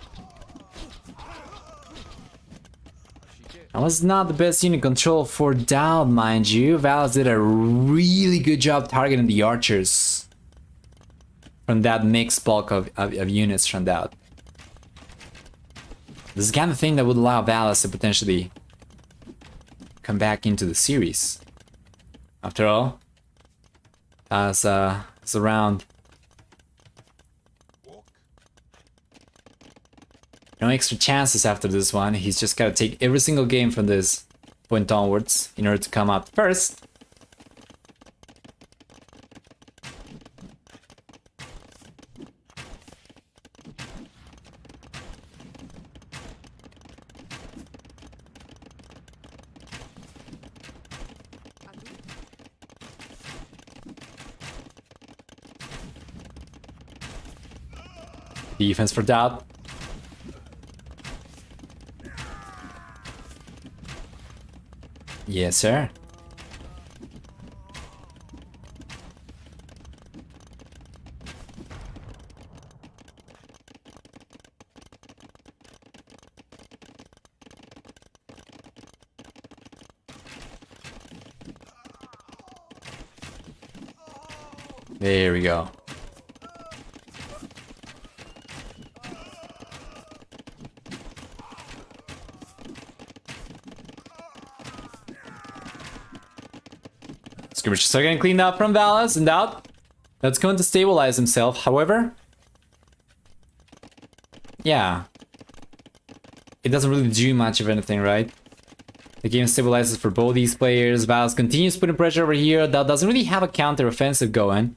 [SPEAKER 1] That was not the best unit control for DauT, mind you. Valas did a really good job targeting the archers from that mixed bulk of units from DauT. This is the kind of thing that would allow Valas to potentially come back into the series. After all, as around no extra chances after this one. He's just gotta take every single game from this point onwards in order to come out first. Defense for DauT. Yes, sir. There we go. Skirmishers are getting cleaned up from Valas and DauT. That's going to stabilize himself. However, yeah, it doesn't really do much of anything, right? The game stabilizes for both these players. Valas continues putting pressure over here. DauT doesn't really have a counter offensive going.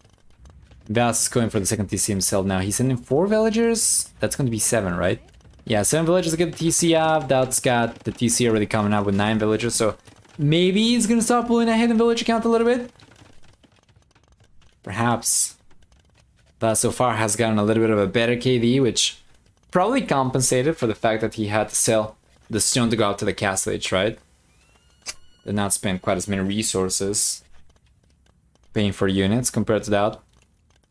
[SPEAKER 1] Valas is going for the second TC himself now. He's sending 4 villagers. That's going to be 7, right? Yeah, 7 villagers to get the TC up. DauT's got the TC already coming up with 9 villagers. So maybe he's going to start pulling ahead in villager count a little bit. Perhaps. Valas so far has gotten a little bit of a better KD, which probably compensated for the fact that he had to sell the stone to go out to the castle age, right? Did not spend quite as many resources paying for units compared to that.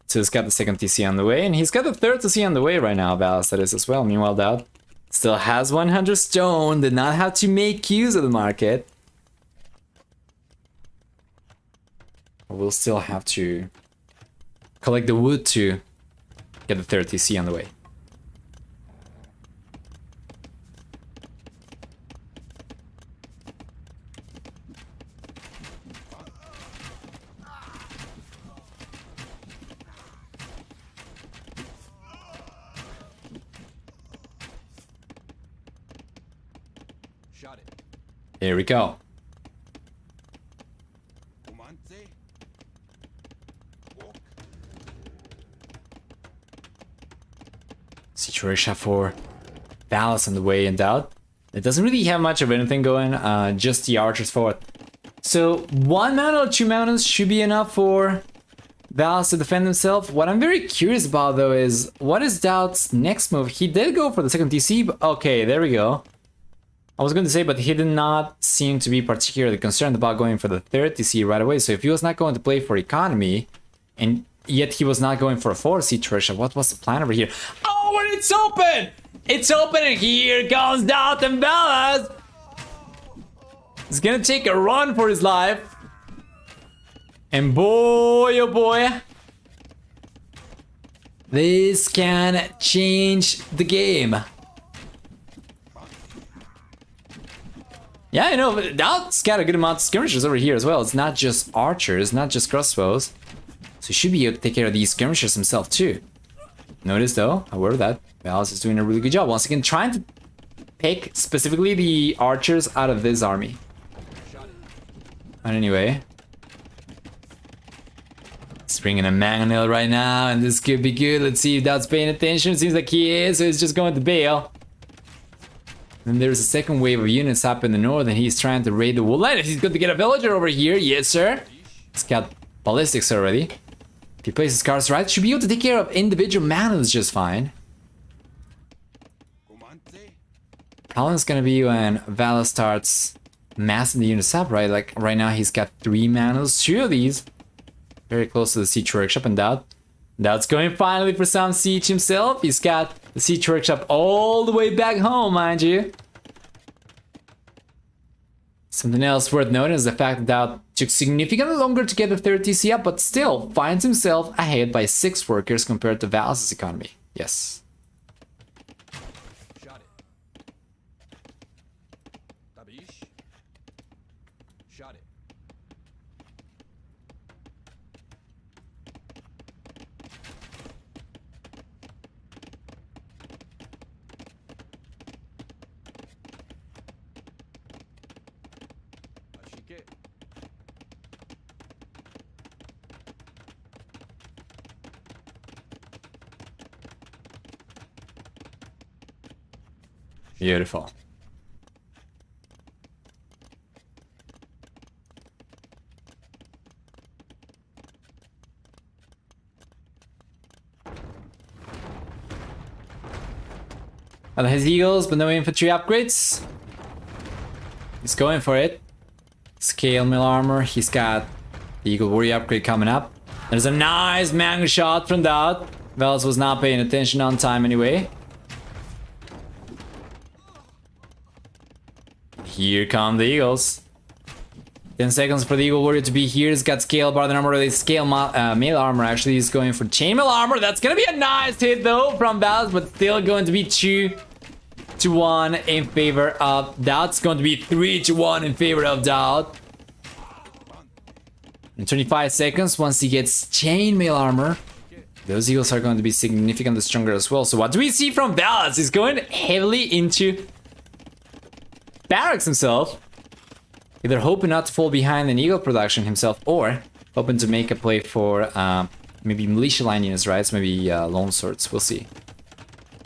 [SPEAKER 1] So he's got the second TC on the way, and he's got the third TC on the way right now, Valas, that is as well. Meanwhile, DauT still has 100 stone, did not have to make use of the market. We'll still have to collect the wood to get the third TC on the way. Here we go. Situation for Valas on the way and DauT. It doesn't really have much of anything going, just the archers forward. So 1 mountain or 2 mountains should be enough for Valas to defend himself. What I'm very curious about though is, what is DauT's next move? He did go for the second TC, but okay, there we go. I was going to say, but he did not seem to be particularly concerned about going for the third TC right away. So if he was not going to play for economy, and yet he was not going for a 4C Trisha, what was the plan over here? Oh, and it's open! It's open, and here comes DauT and Valas! He's gonna take a run for his life. And boy, oh boy, this can change the game. Yeah, I know, DauT's got a good amount of skirmishers over here as well. It's not just archers, not just crossbows. So he should be able to take care of these skirmishers himself too. Notice though, however, that Valas is doing a really good job. Once again, trying to pick specifically the archers out of this army. But anyway, he's bringing a mangonel right now, and this could be good. Let's see if DauT's paying attention. It seems like he is, so he's just going to bail. Then there's a second wave of units up in the north, and he's trying to raid the wood line. He's going to get a villager over here. Yes, sir. He's got ballistics already. If he places cars right, should be able to take care of individual mountains just fine. Problem is going to be when Valas starts massing the units up, right? Like right now, he's got 3 mountains. 2 of these very close to the siege workshop, and DauT's going finally for some siege himself. He's got the siege workshop all the way back home, mind you. Something else worth noting is the fact that DauT took significantly longer to get the third TC up, but still finds himself ahead by 6 workers compared to Valas' economy. Yes. Beautiful. Other has eagles, but no infantry upgrades. He's going for it. Scale mill armor. He's got the eagle warrior upgrade coming up. There's a nice mango shot from DauT. Valas was not paying attention on time anyway. Here come the eagles. 10 seconds for the eagle warrior to be here. He's got scale bar the number of the scale mail armor. Actually, he's going for chainmail armor. That's gonna be a nice hit though from Valas, but still going to be 2-1 in favor of DauT. It's going to be 3-1 in favor of DauT. In 25 seconds, once he gets chainmail armor, those eagles are going to be significantly stronger as well. So what do we see from Valas? He's going heavily into barracks himself, either hoping not to fall behind in eagle production himself, or hoping to make a play for maybe militia line units, right? So maybe lone swords. We'll see.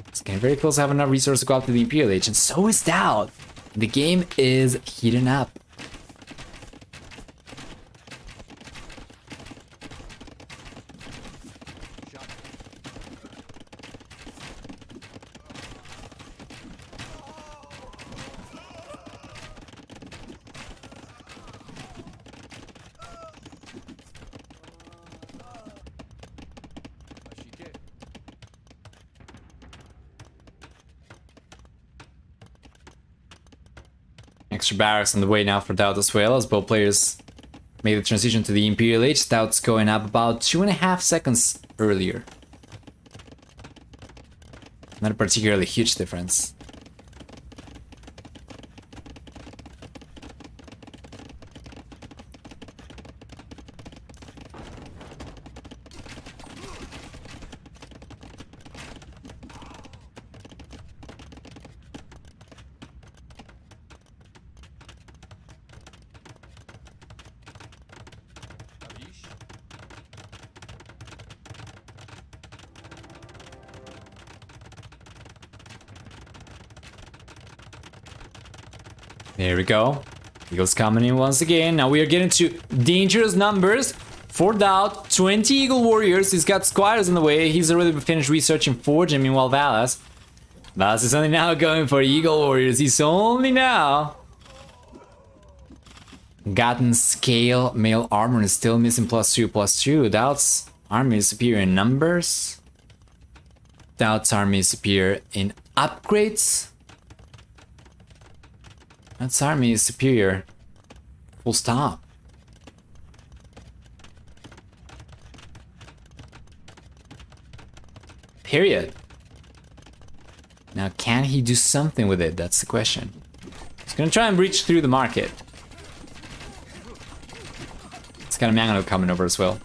[SPEAKER 1] It's getting very close to have enough resources to go up to the Imperial Age, and so is DauT. The game is heating up. Extra barracks on the way now for DauT as well, as both players made the transition to the Imperial Age. DauT's going up about 2.5 seconds earlier. Not a particularly huge difference. There we go. Eagles coming in once again. Now we are getting to dangerous numbers for DauT. 20 Eagle Warriors. He's got squatters in the way. He's already finished researching Forge. And meanwhile, Valas is only now going for Eagle Warriors. He's only now gotten scale mail armor and is still missing +2/+2. DauT's army is superior in numbers. DauT's army is superior in upgrades. DauT's army is superior. Full stop. Period. Now, can he do something with it? That's the question. He's gonna try and breach through the market. It's got a Mangano coming over as well.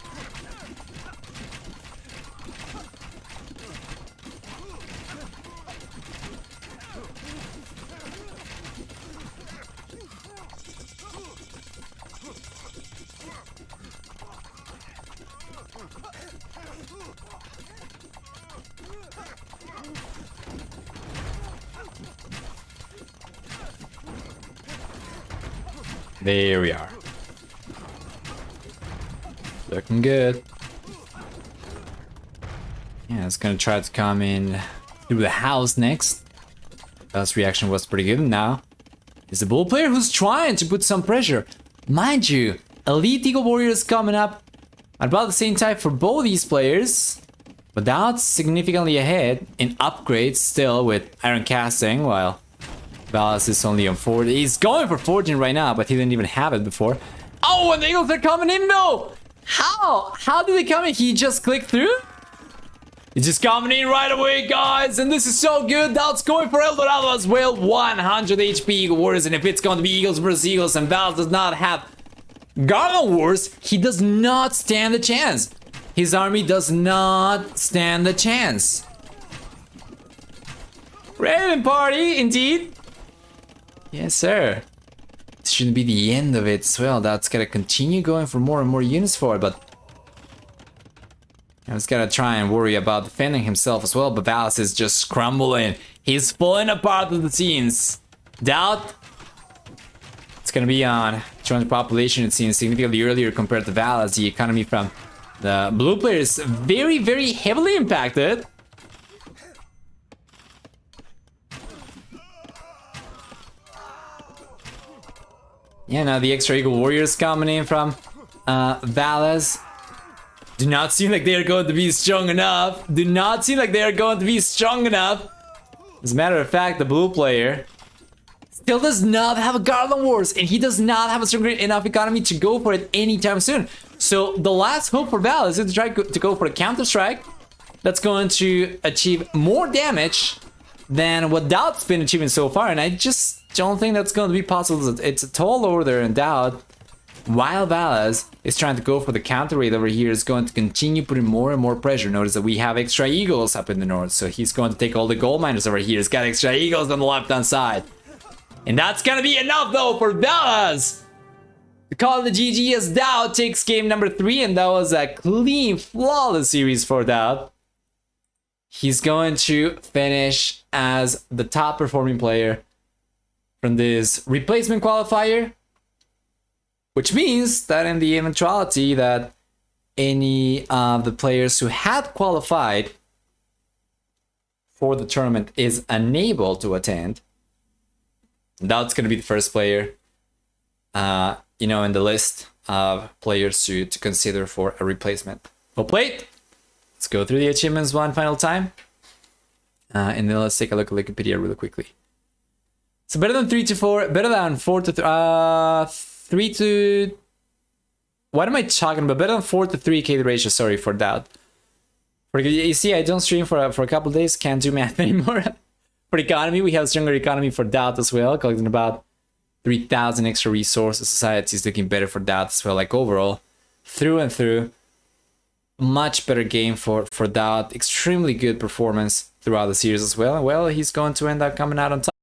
[SPEAKER 1] There we are. Looking good. Yeah, it's gonna try to come in through the house next. That reaction was pretty good. Now, is the bull player who's trying to put some pressure. Mind you, Elite Eagle Warriors coming up at about the same time for both these players. But DauT's significantly ahead in upgrades still with Iron Casting, while Valas is only on 40. He's going for Forging right now, but he didn't even have it before. Oh, and the Eagles are coming in though! How? How did they come in? He just clicked through? He's just coming in right away, guys, and this is so good. DauT's going for Eldorado as well. 100 HP Eagle Warriors, and if it's going to be Eagles versus Eagles and Valas does not have Garland Wars, he does not stand a chance. His army does not stand a chance. Raven party, indeed. Yes, sir. This shouldn't be the end of it as well. DauT's gotta continue going for more and more units forward, but he's gotta try and worry about defending himself as well. But Valas is just crumbling. He's falling apart at the seams. DauT, it's gonna be on 200 population, it seems, significantly earlier compared to Valas. The economy from the blue player is very, very heavily impacted. Yeah, now the extra Eagle Warriors coming in from Valas. Do not seem like they're going to be strong enough. Do not seem like they're going to be strong enough. As a matter of fact, the blue player still does not have a Garland Wars, and he does not have a strong enough economy to go for it anytime soon. So the last hope for Valas is to try to go for a counter strike that's going to achieve more damage than what DauT's been achieving so far, and I just don't think that's going to be possible. It's a tall order, and DauT, while Valas is trying to go for the counter raid over here, is going to continue putting more and more pressure. Notice that we have extra Eagles up in the north, so he's going to take all the gold miners over here. He's got extra Eagles on the left-hand side. And that's gonna be enough, though, for Valas To call the GG as DauT takes game number 3, and that was a clean, flawless series for DauT. He's going to finish as the top performing player from this replacement qualifier, which means that in the eventuality that any of the players who had qualified for the tournament is unable to attend, DauT's going to be the first player, in the list of players to consider for a replacement. Well played. Let's go through the achievements one final time. And then let's take a look at Wikipedia really quickly. So better than 3 to 4, better than 4 to 3 to... What am I talking about? Better than 4 to 3 K ratio, sorry, for DauT. You see, I don't stream for a couple days, can't do math anymore. For economy, we have stronger economy for DauT as well, collecting about 3,000 extra resources. Society is looking better for DauT as well, like overall, through and through. Much better game for DauT, extremely good performance throughout the series as well. And well, he's going to end up coming out on top.